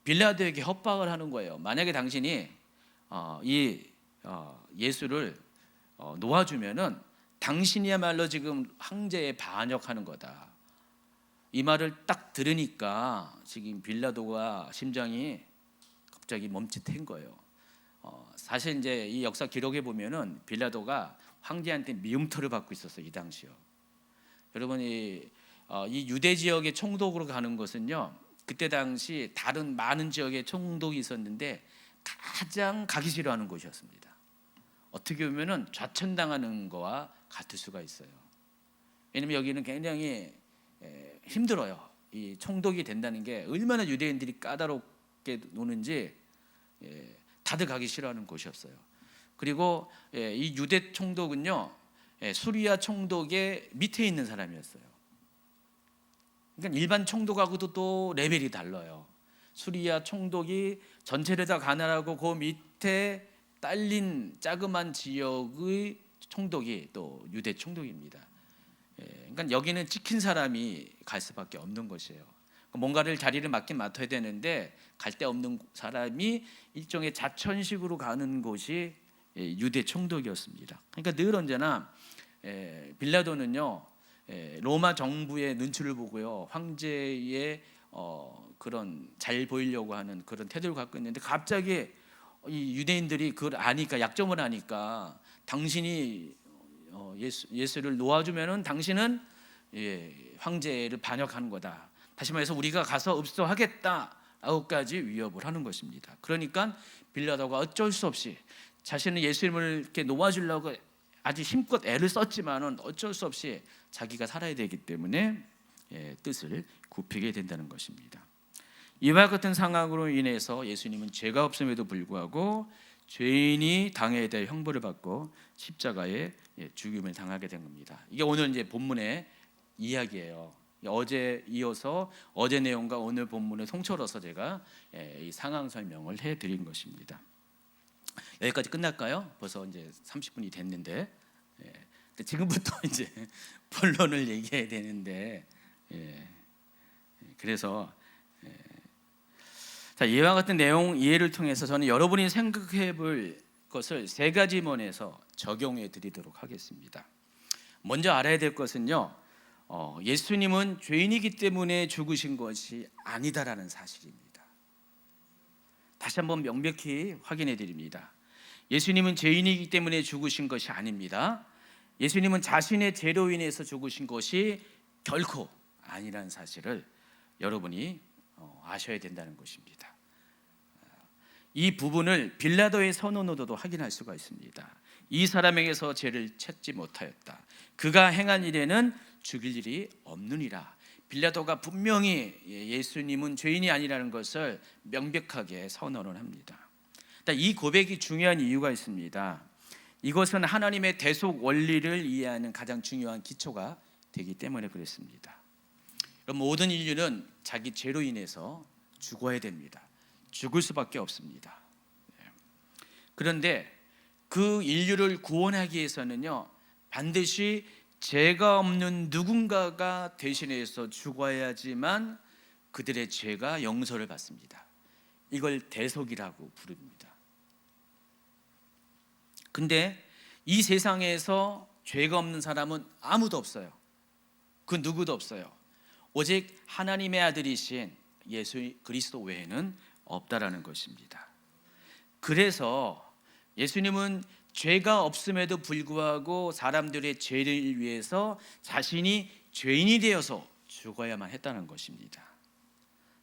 빌라도에게 협박을 하는 거예요. 만약에 당신이 예수를 놓아주면은 당신이야말로 지금 황제에 반역하는 거다. 이 말을 딱 들으니까 지금 빌라도가 심장이 갑자기 멈칫한 거예요. 사실 이제 이 역사 기록에 보면은 빌라도가 황제한테 미움털을 받고 있었어요, 이 당시요. 여러분이 이 유대 지역의 총독으로 가는 것은요, 그때 당시 다른 많은 지역에 총독이 있었는데 가장 가기 싫어하는 곳이었습니다. 어떻게 보면은 좌천당하는 거와 같을 수가 있어요. 왜냐면 여기는 굉장히 힘들어요. 이 총독이 된다는 게 얼마나 유대인들이 까다롭게 노는지 다들 가기 싫어하는 곳이었어요. 그리고 이 유대 총독은요, 수리아 총독의 밑에 있는 사람이었어요. 그러니까 일반 총독하고도 또 레벨이 달라요. 수리아 총독이 전체를 다 관할하고 그 밑에 딸린 자그만 지역의 총독이 또 유대 총독입니다. 그러니까 여기는 찍힌 사람이 갈 수밖에 없는 것이에요. 뭔가를 자리를 맡아야 되는데 갈 데 없는 사람이 일종의 자천식으로 가는 곳이 유대 총독이었습니다. 그러니까 늘 언제나 빌라도는요, 로마 정부의 눈치를 보고요, 황제의 그런 잘 보이려고 하는 그런 태도를 갖고 있는데 갑자기 이 유대인들이 그걸 아니까, 약점을 아니까 당신이 예수를 놓아주면은 당신은 황제를 반역하는 거다. 다시 말해서 우리가 가서 읍소하겠다라고까지 위협을 하는 것입니다. 그러니까 빌라도가 어쩔 수 없이 자신은 예수님을 이렇게 놓아주려고 아주 힘껏 애를 썼지만은 어쩔 수 없이 자기가 살아야 되기 때문에 뜻을 굽히게 된다는 것입니다. 이와 같은 상황으로 인해서 예수님은 죄가 없음에도 불구하고 죄인이 당해야 될 형벌을 받고 십자가에 죽임을 당하게 된 겁니다. 이게 오늘 이제 본문의 이야기예요. 어제 이어서 어제 내용과 오늘 본문을 통틀어서 제가 이 상황 설명을 해드린 것입니다. 여기까지 끝날까요? 벌써 이제 30분이 됐는데, 지금부터 이제 본론을 얘기해야 되는데, 그래서 자, 이와 같은 내용 이해를 통해서 저는 여러분이 생각해 볼 것을 3가지만에서 적용해 드리도록 하겠습니다. 먼저 알아야 될 것은요, 예수님은 죄인이기 때문에 죽으신 것이 아니다라는 사실입니다. 다시 한번 명백히 확인해 드립니다. 예수님은 죄인이기 때문에 죽으신 것이 아닙니다. 예수님은 자신의 죄로 인해서 죽으신 것이 결코 아니라는 사실을 여러분이 아셔야 된다는 것입니다. 이 부분을 빌라도의 선언으로도 확인할 수가 있습니다. 이 사람에게서 죄를 찾지 못하였다. 그가 행한 일에는 죽일 일이 없느니라. 빌라도가 분명히 예수님은 죄인이 아니라는 것을 명백하게 선언을 합니다. 이 고백이 중요한 이유가 있습니다. 이것은 하나님의 대속 원리를 이해하는 가장 중요한 기초가 되기 때문에 그렇습니다. 모든 인류는 자기 죄로 인해서 죽어야 됩니다. 죽을 수밖에 없습니다. 그런데 그 인류를 구원하기 위해서는요, 반드시 죄가 없는 누군가가 대신해서 죽어야지만 그들의 죄가 용서를 받습니다. 이걸 대속이라고 부릅니다. 근데 이 세상에서 죄가 없는 사람은 아무도 없어요. 그 누구도 없어요. 오직 하나님의 아들이신 예수 그리스도 외에는 없다라는 것입니다. 그래서 예수님은 죄가 없음에도 불구하고 사람들의 죄를 위해서 자신이 죄인이 되어서 죽어야만 했다는 것입니다.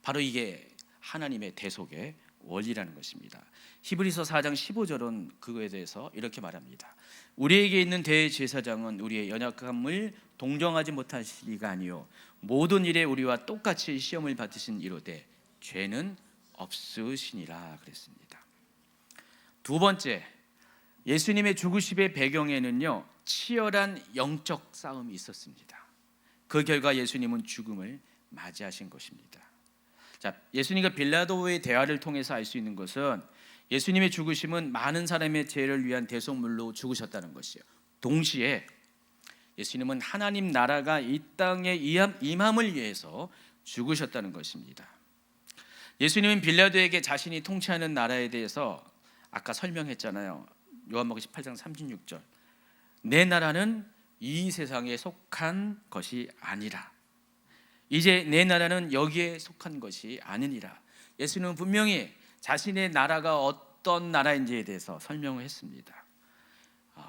바로 이게 하나님의 대속의 원리라는 것입니다. 히브리서 4장 15절은 그거에 대해서 이렇게 말합니다. 우리에게 있는 대제사장은 우리의 연약함을 동정하지 못하시리가 아니요 모든 일에 우리와 똑같이 시험을 받으신 이로되 죄는 없으시니라 그랬습니다. 두 번째, 예수님의 죽으심의 배경에는요, 치열한 영적 싸움이 있었습니다. 그 결과 예수님은 죽음을 맞이하신 것입니다. 자, 예수님과 빌라도의 대화를 통해서 알 수 있는 것은 예수님의 죽으심은 많은 사람의 죄를 위한 대속물로 죽으셨다는 것이에요. 동시에 예수님은 하나님 나라가 이 땅에 임함을 위해서 죽으셨다는 것입니다. 예수님은 빌라도에게 자신이 통치하는 나라에 대해서 아까 설명했잖아요. 요한복음 18장 36절. 내 나라는 이 세상에 속한 것이 아니라 이제 내 나라는 여기에 속한 것이 아니니라. 예수님은 분명히 자신의 나라가 어떤 나라인지에 대해서 설명을 했습니다.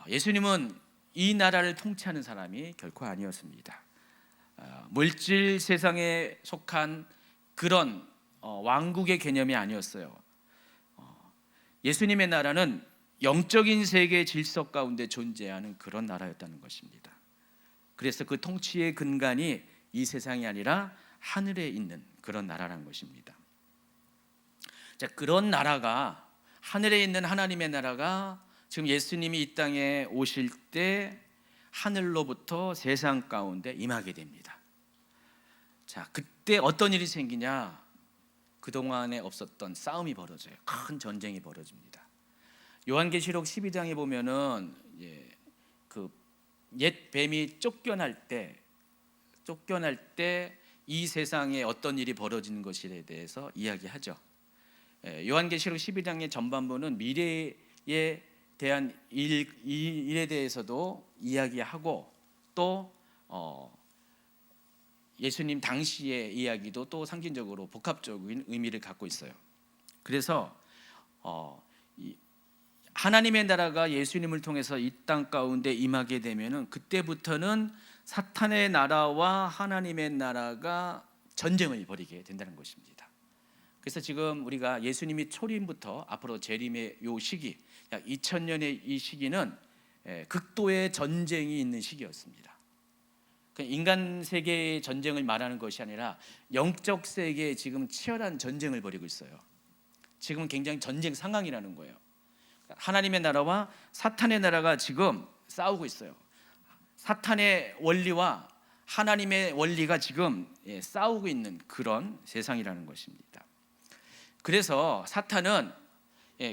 예수님은 이 나라를 통치하는 사람이 결코 아니었습니다. 물질 세상에 속한 그런 왕국의 개념이 아니었어요. 예수님의 나라는 영적인 세계의 질서 가운데 존재하는 그런 나라였다는 것입니다. 그래서 그 통치의 근간이 이 세상이 아니라 하늘에 있는 그런 나라라는 것입니다. 자, 그런 나라가 하늘에 있는 하나님의 나라가 지금 예수님이 이 땅에 오실 때 하늘로부터 세상 가운데 임하게 됩니다. 자, 그때 어떤 일이 생기냐? 그동안에 없었던 싸움이 벌어져요. 큰 전쟁이 벌어집니다. 요한계시록 12장에 보면은 그 옛 뱀이 쫓겨날 때 이 세상에 어떤 일이 벌어지는 것에 대해서 이야기하죠. 요한계시록 12장의 전반부는 미래에 대한 일에 대해서도 이야기하고 또 예수님 당시의 이야기도 또 상징적으로 복합적인 의미를 갖고 있어요. 그래서 하나님의 나라가 예수님을 통해서 이 땅 가운데 임하게 되면은 그때부터는 사탄의 나라와 하나님의 나라가 전쟁을 벌이게 된다는 것입니다. 그래서 지금 우리가 예수님이 초림부터 앞으로 재림의 요 시기, 약 2000년의 이 시기는 극도의 전쟁이 있는 시기였습니다. 인간 세계의 전쟁을 말하는 것이 아니라 영적 세계에 지금 치열한 전쟁을 벌이고 있어요. 지금은 굉장히 전쟁 상황이라는 거예요. 하나님의 나라와 사탄의 나라가 지금 싸우고 있어요. 사탄의 원리와 하나님의 원리가 지금 싸우고 있는 그런 세상이라는 것입니다. 그래서 사탄은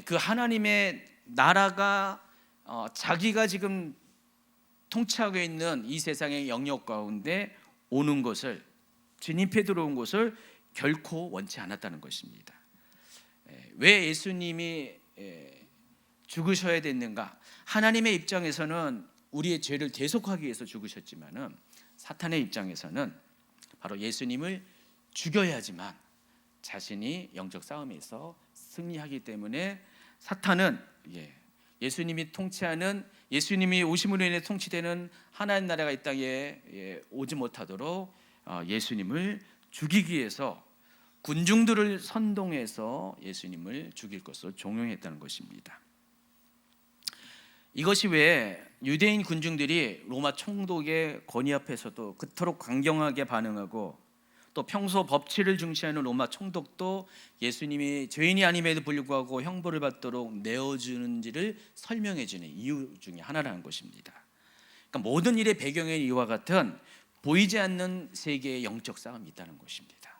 그 하나님의 나라가 자기가 지금 통치하고 있는 이 세상의 영역 가운데 오는 것을, 진입해 들어온 것을 결코 원치 않았다는 것입니다. 왜 예수님이 죽으셔야 됐는가? 하나님의 입장에서는 우리의 죄를 대속하기 위해서 죽으셨지만은 사탄의 입장에서는 바로 예수님을 죽여야지만 자신이 영적 싸움에서 승리하기 때문에 사탄은 예수님이 통치하는, 예수님이 오심으로 인해 통치되는 하나님 나라가 이 땅에 오지 못하도록 예수님을 죽이기 위해서 군중들을 선동해서 예수님을 죽일 것을 종용했다는 것입니다. 이것이 왜 유대인 군중들이 로마 총독의 건의 앞에서도 그토록 강경하게 반응하고, 또 평소 법치를 중시하는 로마 총독도 예수님이 죄인이 아님에도 불구하고 형벌을 받도록 내어주는지를 설명해 주는 이유 중에 하나라는 것입니다. 그러니까 모든 일의 배경에 이와 같은 보이지 않는 세계의 영적 싸움이 있다는 것입니다.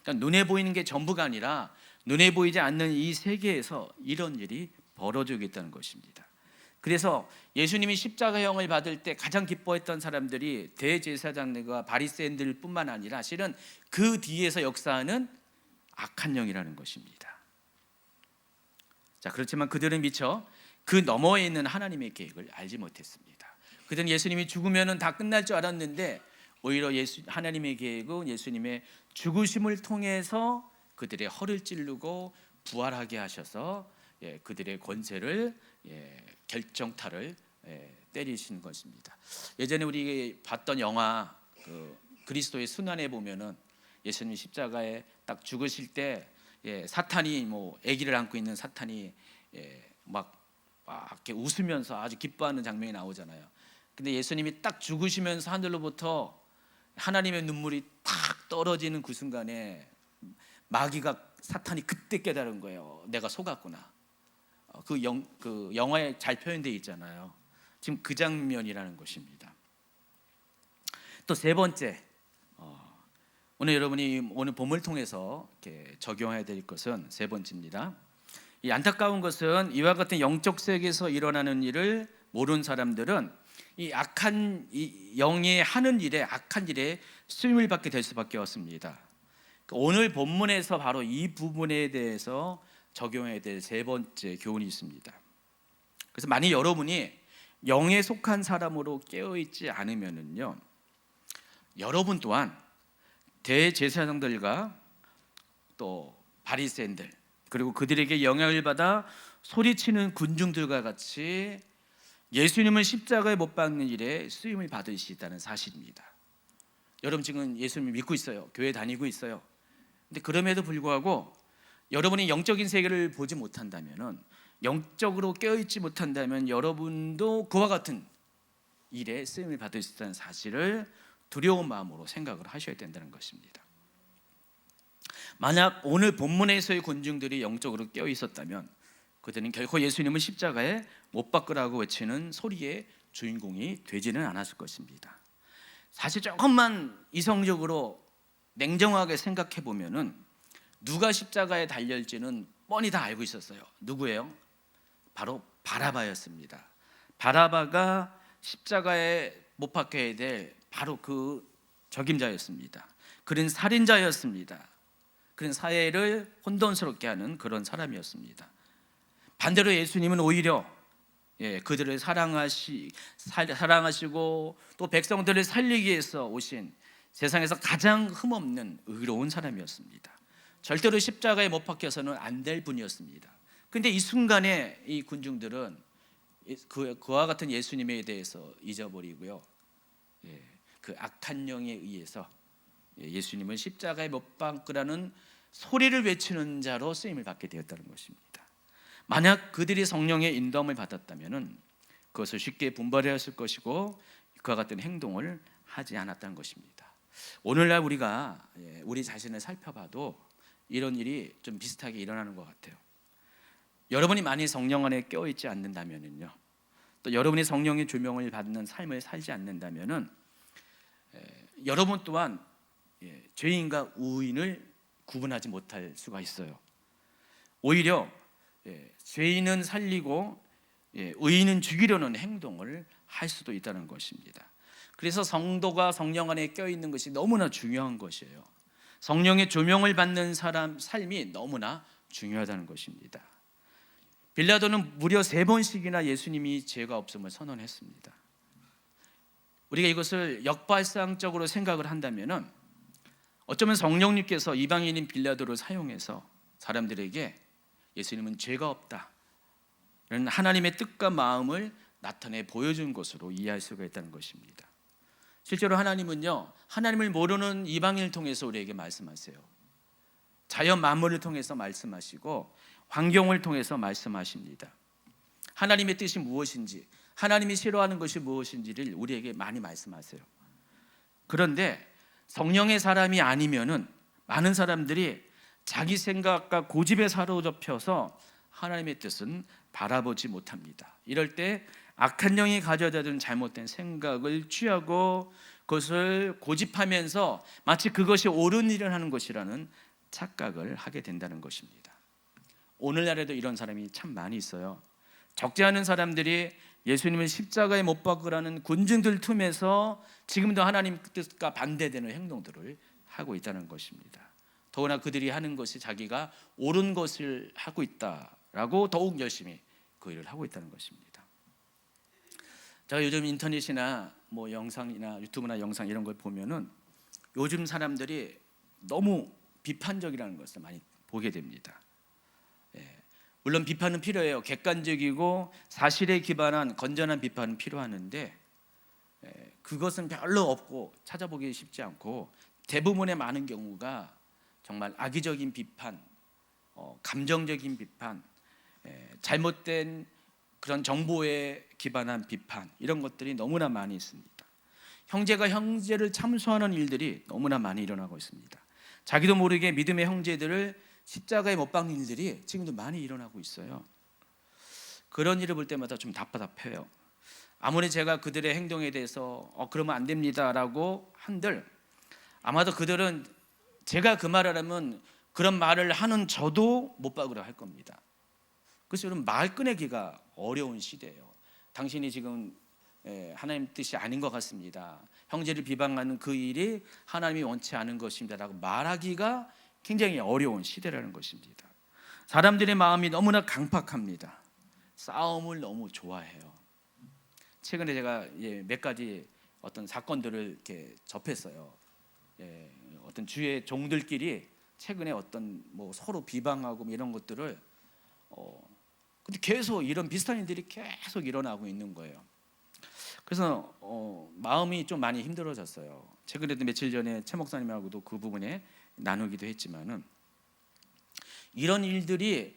그러니까 눈에 보이는 게 전부가 아니라 눈에 보이지 않는 이 세계에서 이런 일이 벌어지고 있다는 것입니다. 그래서 예수님이 십자가형을 받을 때 가장 기뻐했던 사람들이 대제사장들과 바리새인들 뿐만 아니라 실은 그 뒤에서 역사하는 악한 영이라는 것입니다. 자, 그렇지만 그들은 미처 그 너머에 있는 하나님의 계획을 알지 못했습니다. 그들은 예수님이 죽으면 다 끝날 줄 알았는데, 오히려 하나님의 계획은 예수님의 죽으심을 통해서 그들의 허를 찌르고 부활하게 하셔서 그들의 권세를 결정타를 때리시는 것입니다. 예전에 우리 봤던 영화 그리스도의 순환에 보면은 예수님 십자가에 딱 죽으실 때 사탄이 아기를 안고 있는 사탄이 막 이렇게 웃으면서 아주 기뻐하는 장면이 나오잖아요. 근데 예수님이 딱 죽으시면서 하늘로부터 하나님의 눈물이 탁 떨어지는 그 순간에 마귀가 사탄이 그때 깨달은 거예요. 내가 속았구나. 그 영화에 잘 표현되어 있잖아요. 지금 그 장면이라는 것입니다. 또 세 번째, 오늘 여러분이 오늘 본문을 통해서 이렇게 적용해야 될 것은 세 번째입니다. 이 안타까운 것은 이와 같은 영적 세계에서 일어나는 일을 모르는 사람들은 이 악한 이 영이 하는 일에, 악한 일에 쓰임을 받게 될 수밖에 없습니다. 오늘 본문에서 바로 이 부분에 대해서 적용해야 될 세 번째 교훈이 있습니다. 그래서 만약 여러분이 영에 속한 사람으로 깨어있지 않으면요, 여러분 또한 대제사장들과 또 바리새인들, 그리고 그들에게 영향을 받아 소리치는 군중들과 같이 예수님을 십자가에 못 박는 일에 쓰임을 받을 수 있다는 사실입니다. 여러분 지금 예수님을 믿고 있어요. 교회 다니고 있어요. 근데 그럼에도 불구하고 여러분이 영적인 세계를 보지 못한다면은, 영적으로 깨어있지 못한다면 여러분도 그와 같은 일에 쓰임을 받을 수 있다는 사실을 두려운 마음으로 생각을 하셔야 된다는 것입니다. 만약 오늘 본문에서의 군중들이 영적으로 깨어 있었다면 그들은 결코 예수님을 십자가에 못 박으라고 외치는 소리의 주인공이 되지는 않았을 것입니다. 사실 조금만 이성적으로 냉정하게 생각해 보면은 누가 십자가에 달릴지는 뻔히 다 알고 있었어요. 누구예요? 바로 바라바였습니다. 바라바가 십자가에 못 박혀야 될 바로 그 적임자였습니다. 그는 살인자였습니다. 그는 사회를 혼돈스럽게 하는 그런 사람이었습니다. 반대로 예수님은 오히려 그들을 사랑하시고 또 백성들을 살리기 위해서 오신 세상에서 가장 흠없는 의로운 사람이었습니다. 절대로 십자가에 못 박혀서는 안 될 분이었습니다. 그런데 이 순간에 이 군중들은 그와 같은 예수님에 대해서 잊어버리고요, 그 악한 영에 의해서 예수님을 십자가에 못 박으라는 소리를 외치는 자로 쓰임을 받게 되었다는 것입니다. 만약 그들이 성령의 인도함을 받았다면 그것을 쉽게 분별하였을 것이고 그와 같은 행동을 하지 않았다는 것입니다. 오늘날 우리가 우리 자신을 살펴봐도 이런 일이 좀 비슷하게 일어나는 것 같아요. 여러분이 많이 성령 안에 깨어있지 않는다면요, 또 여러분이 성령의 조명을 받는 삶을 살지 않는다면은 여러분 또한 죄인과 의인을 구분하지 못할 수가 있어요. 오히려 죄인은 살리고 의인은 죽이려는 행동을 할 수도 있다는 것입니다. 그래서 성도가 성령 안에 껴있는 것이 너무나 중요한 것이에요. 성령의 조명을 받는 사람 삶이 너무나 중요하다는 것입니다. 빌라도는 무려 3번씩이나 예수님이 죄가 없음을 선언했습니다. 우리가 이것을 역발상적으로 생각을 한다면은 어쩌면 성령님께서 이방인인 빌라도를 사용해서 사람들에게 예수님은 죄가 없다는 하나님의 뜻과 마음을 나타내 보여준 것으로 이해할 수가 있다는 것입니다. 실제로 하나님은요, 하나님을 모르는 이방인을 통해서 우리에게 말씀하세요. 자연 만물을 통해서 말씀하시고 환경을 통해서 말씀하십니다. 하나님의 뜻이 무엇인지, 하나님이 싫어하는 것이 무엇인지를 우리에게 많이 말씀하세요. 그런데 성령의 사람이 아니면은 많은 사람들이 자기 생각과 고집에 사로잡혀서 하나님의 뜻은 바라보지 못합니다. 이럴 때 악한 영이 가져다 준 잘못된 생각을 취하고 그것을 고집하면서 마치 그것이 옳은 일을 하는 것이라는 착각을 하게 된다는 것입니다. 오늘날에도 이런 사람이 참 많이 있어요. 적지 않은 사람들이 예수님을 십자가에 못 박으라는 군중들 틈에서 지금도 하나님 뜻과 반대되는 행동들을 하고 있다는 것입니다. 더구나 그들이 하는 것이 자기가 옳은 것을 하고 있다라고 더욱 열심히 그 일을 하고 있다는 것입니다. 제가 요즘 인터넷이나 뭐 영상이나 유튜브나 영상 이런 걸 보면은 요즘 사람들이 너무 비판적이라는 것을 많이 보게 됩니다. 물론 비판은 필요해요. 객관적이고 사실에 기반한 건전한 비판은 필요하는데 그것은 별로 없고 찾아보기 쉽지 않고 대부분의 많은 경우가 정말 악의적인 비판, 감정적인 비판, 잘못된 그런 정보에 기반한 비판, 이런 것들이 너무나 많이 있습니다. 형제가 형제를 참소하는 일들이 너무나 많이 일어나고 있습니다. 자기도 모르게 믿음의 형제들을 십자가에 못 박는 일들이 지금도 많이 일어나고 있어요. 그런 일을 볼 때마다 좀 답답해요. 아무리 제가 그들의 행동에 대해서 그러면 안 됩니다라고 한들 아마도 그들은 제가 그 말을 하면 그런 말을 하는 저도 못 박으려 할 겁니다. 그래서 여러분, 말 꺼내기가 어려운 시대예요. 당신이 지금 하나님 뜻이 아닌 것 같습니다. 형제를 비방하는 그 일이 하나님이 원치 않은 것입니다라고 말하기가 굉장히 어려운 시대라는 것입니다. 사람들의 마음이 너무나 강팍합니다. 싸움을 너무 좋아해요. 최근에 제가 몇 가지 어떤 사건들을 이렇게 접했어요. 어떤 주의 종들끼리 최근에 어떤 뭐 서로 비방하고 이런 것들을 근데 계속 이런 비슷한 일들이 계속 일어나고 있는 거예요. 그래서 마음이 좀 많이 힘들어졌어요. 최근에도 며칠 전에 최 목사님하고도 그 부분에 나누기도 했지만은 이런 일들이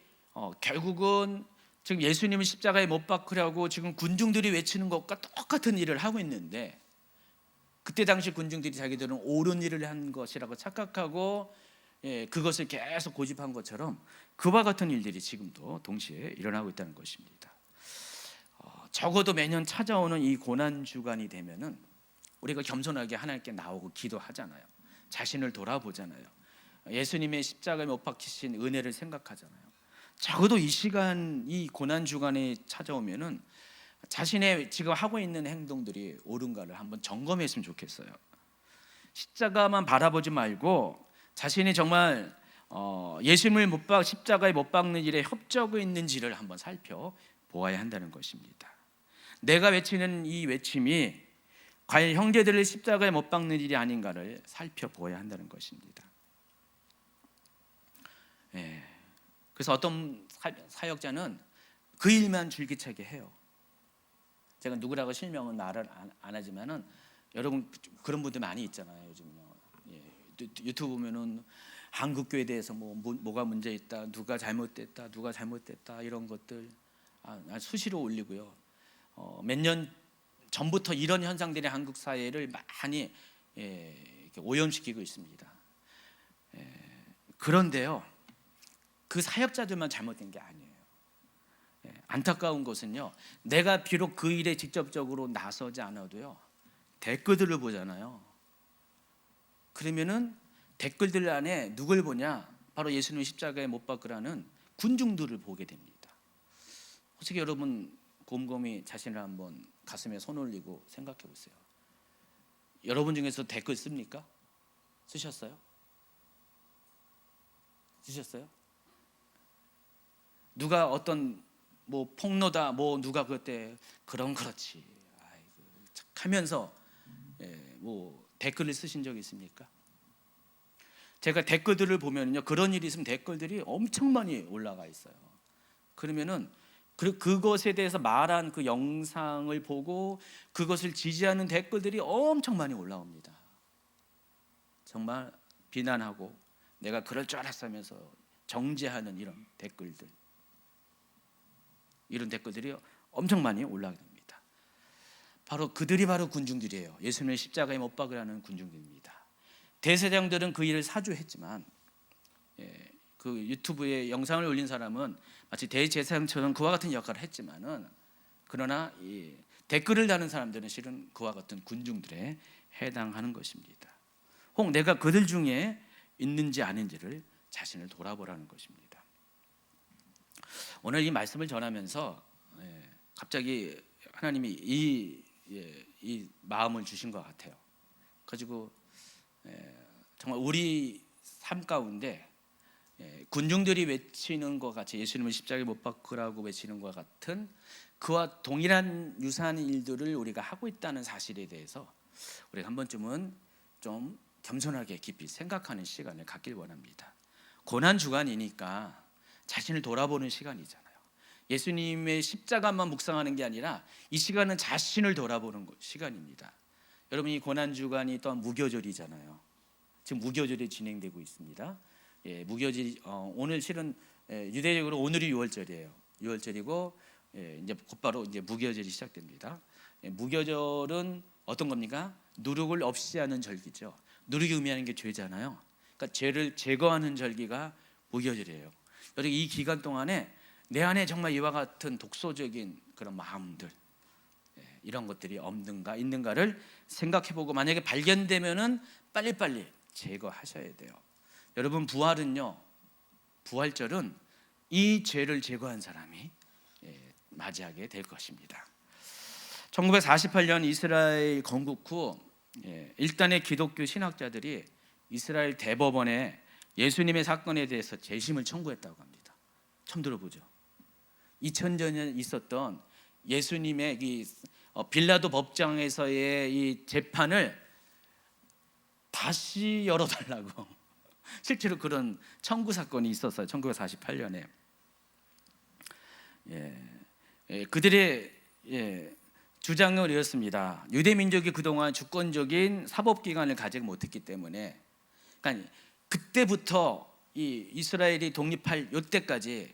결국은 지금 예수님을 십자가에 못 박으려고 지금 군중들이 외치는 것과 똑같은 일을 하고 있는데 그때 당시 군중들이 자기들은 옳은 일을 한 것이라고 착각하고 그것을 계속 고집한 것처럼 그와 같은 일들이 지금도 동시에 일어나고 있다는 것입니다. 적어도 매년 찾아오는 이 고난 주간이 되면은 우리가 겸손하게 하나님께 나오고 기도하잖아요. 자신을 돌아보잖아요. 예수님의 십자가에 못 박히신 은혜를 생각하잖아요. 적어도 이 시간, 이 고난 주간에 찾아오면은 자신의 지금 하고 있는 행동들이 옳은가를 한번 점검했으면 좋겠어요. 십자가만 바라보지 말고 자신이 정말 예수님을 십자가에 못 박는 일에 협조하고 있는지를 한번 살펴보아야 한다는 것입니다. 내가 외치는 이 외침이 과연 형제들을 십자가에 못 박는 일이 아닌가를 살펴보아야 한다는 것입니다. 그래서 어떤 사역자는 그 일만 줄기차게 해요. 제가 누구라고 실명은 말을 안 하지만은 여러분 그런 분들 많이 있잖아요. 요즘요. 유튜브 보면은 한국 교회에 대해서 뭐가 문제 있다, 누가 잘못됐다 이런 것들 수시로 올리고요. 몇 년 전부터 이런 현상들이 한국 사회를 많이 이렇게 오염시키고 있습니다. 그런데요, 그 사역자들만 잘못된 게 아니에요. 안타까운 것은요, 내가 비록 그 일에 직접적으로 나서지 않아도요, 댓글들을 보잖아요. 그러면은 댓글들 안에 누굴 보냐? 바로 예수님 십자가에 못 박으라는 군중들을 보게 됩니다. 어떻게 여러분 곰곰이 자신을 한번 가슴에 손 올리고 생각해 보세요. 여러분 중에서 댓글 씁니까? 쓰셨어요? 누가 어떤 폭로다 누가 그때 그렇지 하면서 댓글을 쓰신 적이 있습니까? 제가 댓글들을 보면요, 그런 일이 있으면 댓글들이 엄청 많이 올라가 있어요. 그러면은 그것에 대해서 말한 그 영상을 보고 그것을 지지하는 댓글들이 엄청 많이 올라옵니다. 정말 비난하고 내가 그럴 줄 알았으면서 정죄하는 이런 댓글들이 엄청 많이 올라가게 됩니다. 바로 그들이 바로 군중들이에요. 예수님의 십자가에 못 박으라는 군중들입니다. 대제사장들은 그 일을 사주했지만 그 유튜브에 영상을 올린 사람은 마치 대제사장처럼 그와 같은 역할을 했지만은 그러나 이 댓글을 다는 사람들은 실은 그와 같은 군중들에 해당하는 것입니다. 혹 내가 그들 중에 있는지 아닌지를 자신을 돌아보라는 것입니다. 오늘 이 말씀을 전하면서 갑자기 하나님이 이 마음을 주신 것 같아요. 가지고 정말 우리 삶 가운데 군중들이 외치는 것 같이 예수님을 십자가에 못 박으라고 외치는 것 같은 그와 동일한 유사한 일들을 우리가 하고 있다는 사실에 대해서 우리가 한 번쯤은 좀 겸손하게 깊이 생각하는 시간을 갖길 원합니다. 고난 주간이니까 자신을 돌아보는 시간이잖아요. 예수님의 십자가만 묵상하는 게 아니라 이 시간은 자신을 돌아보는 시간입니다. 여러분, 이 고난 주간이 또한 무교절이잖아요. 지금 무교절이 진행되고 있습니다. 무교절 오늘 실은 유대적으로 오늘이 6월절이에요. 6월절이고 이제 곧바로 이제 무교절이 시작됩니다. 무교절은 어떤 겁니까? 누룩을 없이 하는 절기죠. 누룩이 의미하는 게 죄잖아요. 그러니까 죄를 제거하는 절기가 무교절이에요. 여러분, 이 기간 동안에 내 안에 정말 이와 같은 독소적인 그런 마음들, 이런 것들이 없는가 있는가를 생각해보고 만약에 발견되면은 빨리빨리 제거하셔야 돼요. 여러분, 부활은요, 부활절은 이 죄를 제거한 사람이 맞이하게 될 것입니다. 1948년 이스라엘 건국 후 일단의 기독교 신학자들이 이스라엘 대법원에 예수님의 사건에 대해서 재심을 청구했다고 합니다. 처음 들어보죠. 2000년에 있었던 예수님의 이 빌라도 법정에서의 이 재판을 다시 열어달라고 실제로 그런 청구 사건이 있었어요. 1948년에 그들의 주장은 이렇습니다. 유대 민족이 그동안 주권적인 사법기관을 가지지 못했기 때문에, 그러니까 그때부터 이 이스라엘이 독립할 이때까지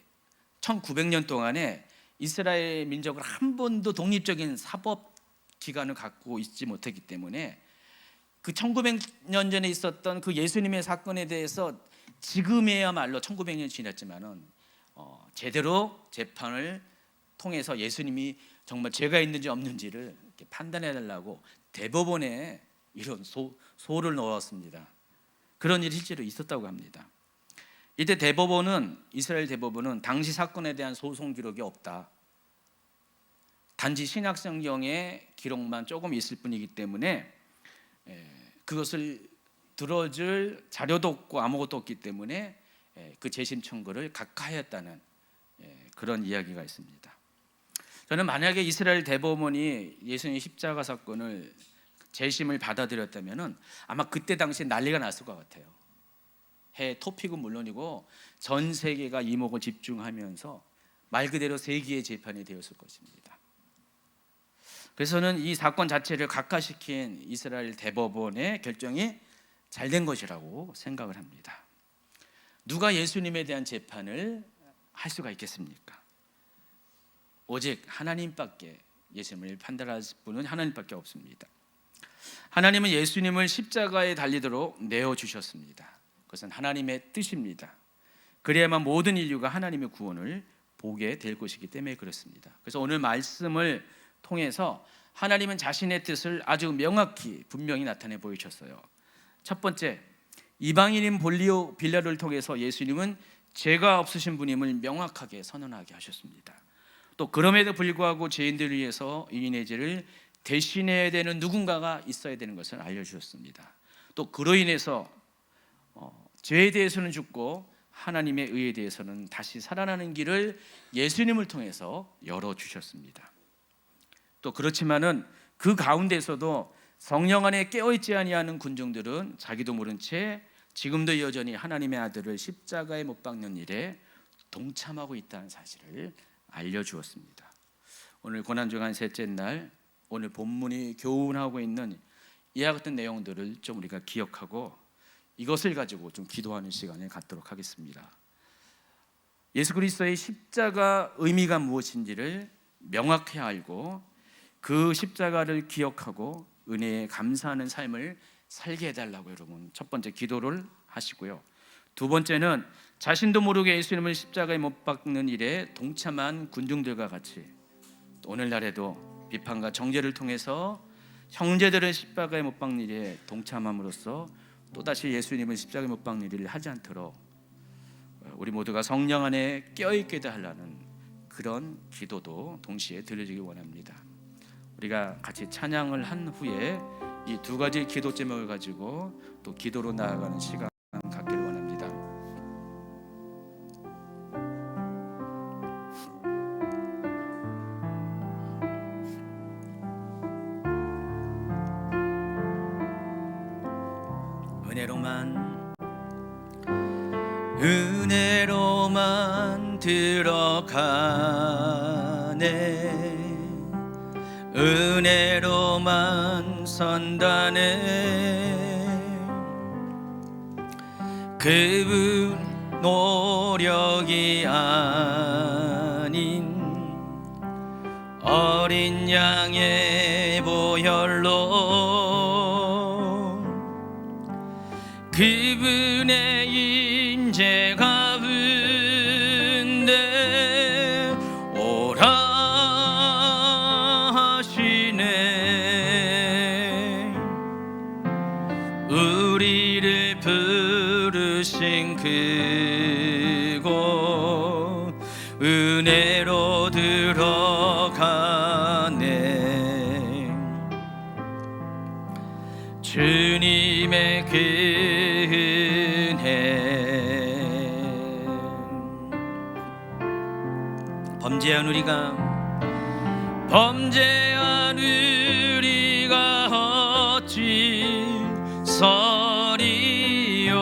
1900년 동안에 이스라엘 민족을 한 번도 독립적인 사법기관을 갖고 있지 못했기 때문에 그 1900년 전에 있었던 그 예수님의 사건에 대해서 지금에야말로 1900년이 지났지만은 제대로 재판을 통해서 예수님이 정말 죄가 있는지 없는지를 이렇게 판단해 달라고 대법원에 이런 소를 넣었습니다. 그런 일이 실제로 있었다고 합니다. 이때 이스라엘 대법원은 당시 사건에 대한 소송 기록이 없다. 단지 신약성경의 기록만 조금 있을 뿐이기 때문에 그것을 들어줄 자료도 없고 아무것도 없기 때문에 그 재심 청구를 각하하였다는 그런 이야기가 있습니다. 저는 만약에 이스라엘 대법원이 예수님의 십자가 사건을 재심을 받아들였다면 아마 그때 당시에 난리가 났을 것 같아요. 해외 토픽은 물론이고 전 세계가 이목을 집중하면서 말 그대로 세기의 재판이 되었을 것입니다. 그래서 저는 이 사건 자체를 각하시킨 이스라엘 대법원의 결정이 잘된 것이라고 생각을 합니다. 누가 예수님에 대한 재판을 할 수가 있겠습니까? 오직 하나님밖에, 예수님을 판단할 분은 하나님밖에 없습니다. 하나님은 예수님을 십자가에 달리도록 내어주셨습니다. 그것은 하나님의 뜻입니다. 그래야만 모든 인류가 하나님의 구원을 보게 될 것이기 때문에 그렇습니다. 그래서 오늘 말씀을 통해서 하나님은 자신의 뜻을 아주 명확히 분명히 나타내 보이셨어요. 첫 번째, 이방인인 본리오 빌라도를 통해서 예수님은 죄가 없으신 분임을 명확하게 선언하게 하셨습니다. 또 그럼에도 불구하고 죄인들을 위해서 의인의 죄를 대신해야 되는 누군가가 있어야 되는 것을 알려주셨습니다. 또 그로 인해서 죄에 대해서는 죽고 하나님의 의에 대해서는 다시 살아나는 길을 예수님을 통해서 열어주셨습니다. 또 그렇지만은 그 가운데서도 성령 안에 깨어있지 아니하는 군중들은 자기도 모른 채 지금도 여전히 하나님의 아들을 십자가에 못 박는 일에 동참하고 있다는 사실을 알려주었습니다. 오늘 고난주간 셋째 날, 오늘 본문이 교훈하고 있는 이와 같은 내용들을 좀 우리가 기억하고 이것을 가지고 좀 기도하는 시간을 갖도록 하겠습니다. 예수 그리스도의 십자가 의미가 무엇인지를 명확히 알고 그 십자가를 기억하고 은혜에 감사하는 삶을 살게 해달라고 여러분 첫 번째 기도를 하시고요. 두 번째는 자신도 모르게 예수님을 십자가에 못 박는 일에 동참한 군중들과 같이 오늘날에도 비판과 정죄를 통해서 형제들을 십자가에 못 박는 일에 동참함으로써 또다시 예수님을 십자가에 못 박는 일을 하지 않도록 우리 모두가 성령 안에 껴있게 하려는 그런 기도도 동시에 드려지기 원합니다. 우리가 같이 찬양을 한 후에 이 두 가지 기도 제목을 가지고 또 기도로 나아가는 시간 갖기를 원합니다. 은혜로만 들어가네 은혜로만 선다네 그분 노력이 아닌 어린 양의 보혈로 그분의 인재 가운데 오라 하시네 우리를 부르신 그곳 은혜로 들어가네 주님의 범죄한 우리가 어찌 서리요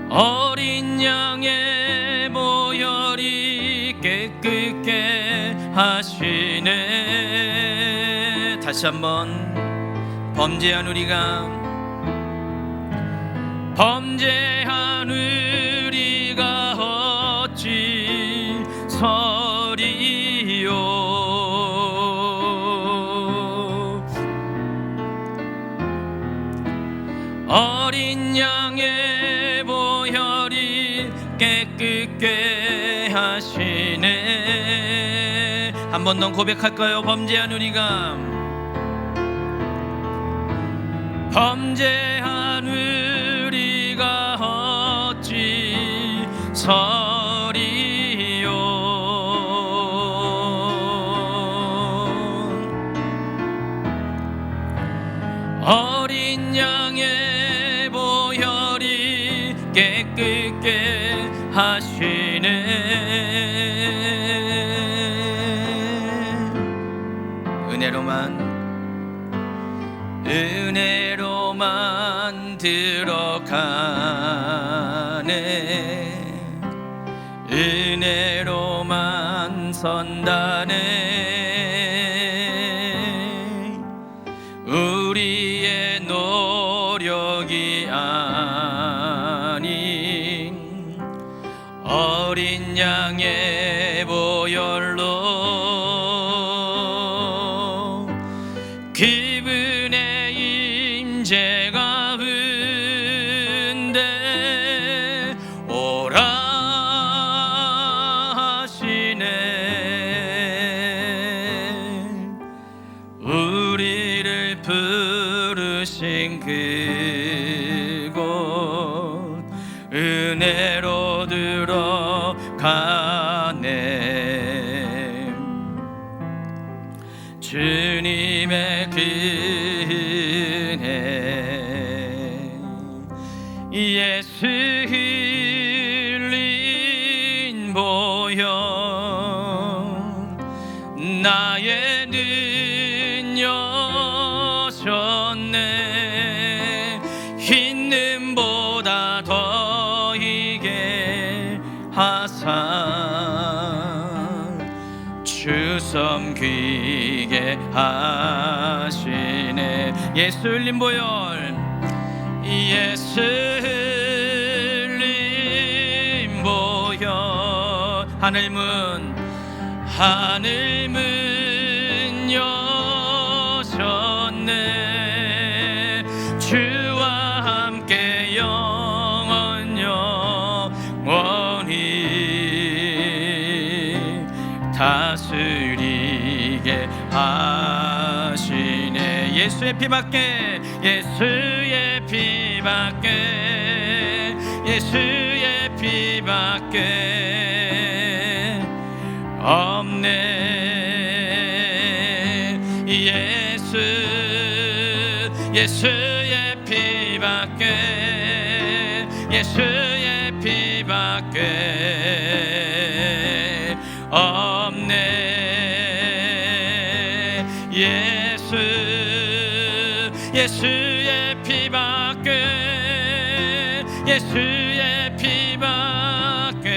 어린 양의 보혈이 깨끗게 하시네 다시 한번 범죄한 우리가 어찌 서리요 어린 양의 보혈이 깨끗게 하시네 한 번 더 고백할까요? 범죄한 우리가 어찌 서리요 어린 양의 보혈이 깨끗게 하시네 은혜로만 들어가네 은혜로만 선다네 우리의 노력이 아닌 어린 양의 보혈로 그분의 인재 가운데 오라 하시네 우리를 부르신 그곳 은혜로 들어가네 주님의 예수 흘린 보혈 나의 능력 줬네 흰 눈보다 더 희게 하사 주 섬기게 하시네 예수 흘린 보혈 예수 흘린 하늘 문 여셨네. 주와 함께 영원히 다스리게 하시네. 예수의 피밖에, 예수의 피밖에, 예수의 피밖에 없네. 예수의 피밖에, 예수의 피밖에 없네. 예수의 피밖에, 예수의 피밖에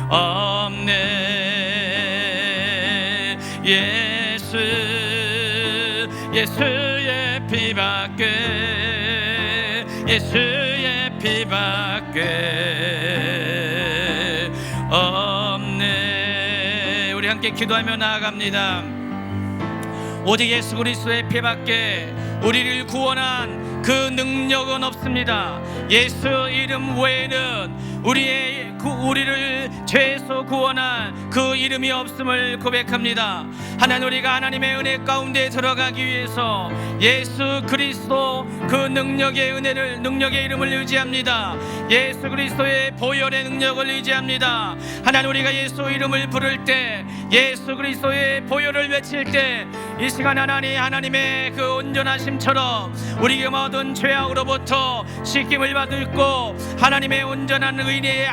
없네. 예수의 피밖에, 예수의 피밖에 없네. 우리 함께 기도하며 나아갑니다. 오직 예수 그리스도의 피밖에 우리를 구원한 그 능력은 없습니다. 예수 이름 외에는 우리를 죄에서 구원한 그 이름이 없음을 고백합니다. 하나님, 우리가 하나님의 은혜 가운데 들어가기 위해서 예수 그리스도 그 능력의 이름을 의지합니다. 예수 그리스도의 보혈의 능력을 의지합니다. 하나님, 우리가 예수 이름을 부를 때, 예수 그리스도의 보혈을 외칠 때, 이 시간 하나님의 그 온전하심처럼 우리가 모든 죄악으로부터 씻김을 받고 하나님의 온전한 의인의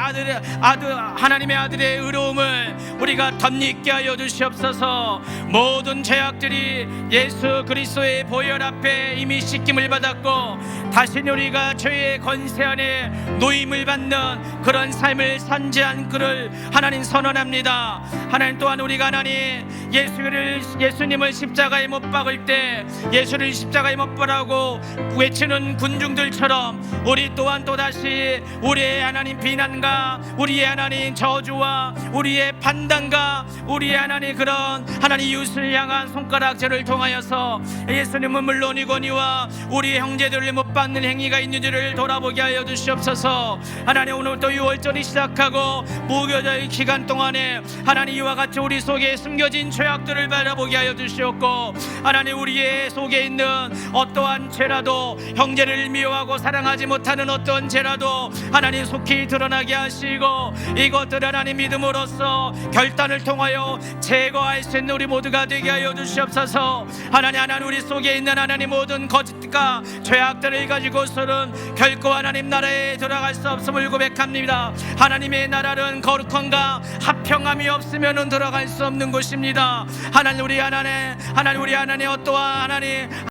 하나님의 아들의 의로움을 우리가 덧입게 하여 주시옵소서. 모든 죄악들이 예수 그리스도의 보혈 앞에 이미 씻김을 받았고 다시 우리가 죄의 권세 안에 노임을 받는 그런 삶을 산지 않기를 하나님 선언합니다. 하나님, 또한 우리가 하나님 예수님을 십자가에 못 박을 때 예수를 십자가에 못 박으라고 외치는 군중들처럼 우리 또한 또다시 우리의 하나님 비난과 우리의 하나님 저주와 우리의 판단과 우리의 하나님 그런 하나님 이웃을 향한 손가락질을 통하여서 예수님은 물론이거니와 우리 형제들을 못 박는 행위가 있는지를 돌아보게 하여 주시옵소서. 하나님, 오늘 또 6월절이 시작하고 무교절 기간 동안에 하나님 이와 같이 우리 속에 숨겨진 죄악들을 바라보게 하여 주시옵고, 하나님 우리의 속에 있는 어떠한 죄라도, 형제를 미워하고 사랑하지 못하는 어떤 죄라도 하나님 속히 드러나게 하시고 이것들 하나님 믿음으로써 결단을 통하여 제거할 수 있는 우리 모두가 되게 하여 주시옵소서. 하나님 우리 속에 있는 하나님 모든 거짓과 죄악들을 가지고서는 결코 하나님 나라에 들어갈 수 없음을 고백합니다. 하나님의 나라는 거룩함과 합평함이 없으면 들어갈 수 없는 곳입니다. 하나님 우리 하나님 어떠한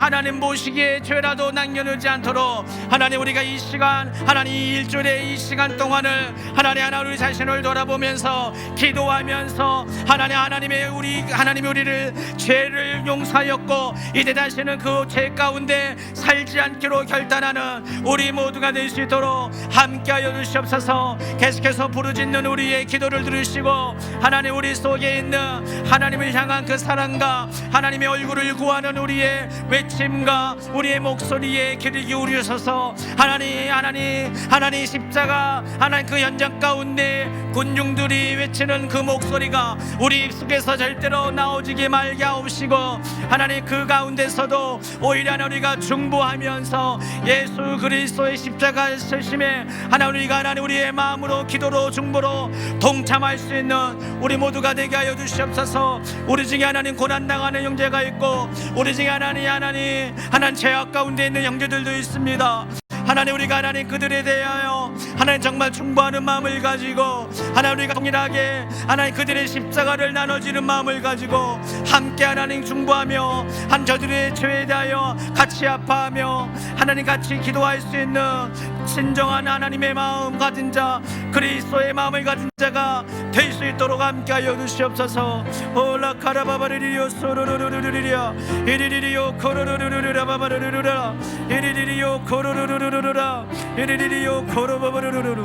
하나님 모시기에 죄라도 남겨놓지 않도록 하나님 우리가 이 시간 하나님 이 일주일의 이 시간 동안을 하나님 우리 자신을 돌아보면서 기도하면서 하나님의 우리를 죄를 용서하였고 이제 다시는 그 죄 가운데 살지 않기로 결단하는 우리 모두가 될 수 있도록 함께하여 주시옵소서. 계속해서 부르짖는 우리의 기도를 들으시고 하나님 우리 속에 있는 하나님을 향한 그 사랑과 하나님의 얼굴을 구하는 우리의 외침과 우리의 목소리에 귀를 기울이셔서 하나님 십자가 하나님 그 현장 가운데 군중들이 외치는 그 목소리가 우리 입속에서 절대로 나오지게 말게 하옵시고 하나님 그 가운데서도 오히려 우리가 중보하면서 예수 그리스도의 십자가 세심에 우리가 우리의 마음으로 기도로 중보로 동참할 수 있는 우리 모두가 되게 하여 주시옵소서. 우리 중에 하나님 고난당하는 형제가 있고 우리 중에 하나님 죄악 가운데 있는 형제들도 있습니다. 하나님 우리가 하나님 그들에 대하여 하나님 정말 중보하는 마음을 가지고 하나님 우리가 동일하게 하나님 그들의 십자가를 나눠지는 마음을 가지고 함께 하나님 중보하며 한 저들의 죄에 대하여 같이 아파하며 하나님 같이 기도할 수 있는 진정한 하나님의 마음 가진 자 그리스도의 마음을 가진 자가 될 수 있도록 함께하여 주시옵소서. 올라카라바바리리오 소로로로로리리야 이리리리오 코로로로로라바바르르라 이리리리오 코로로로로라 이리리리오 코로바바르르르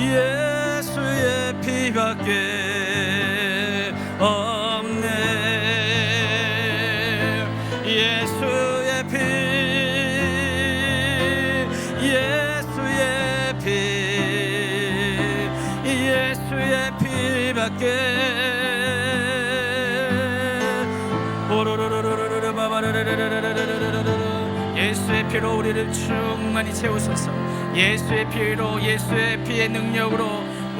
예수의 피밖에 없네. 예수의 피, 예수의 피, 예수의 피밖에. 예수의 피로 우리를 충만히 채우소서. 예수의 피로, 예수의 피의 능력으로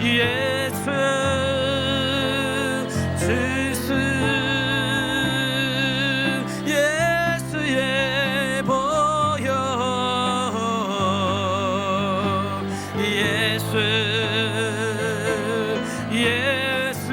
예수 주스 예수의 보혈 예수 예수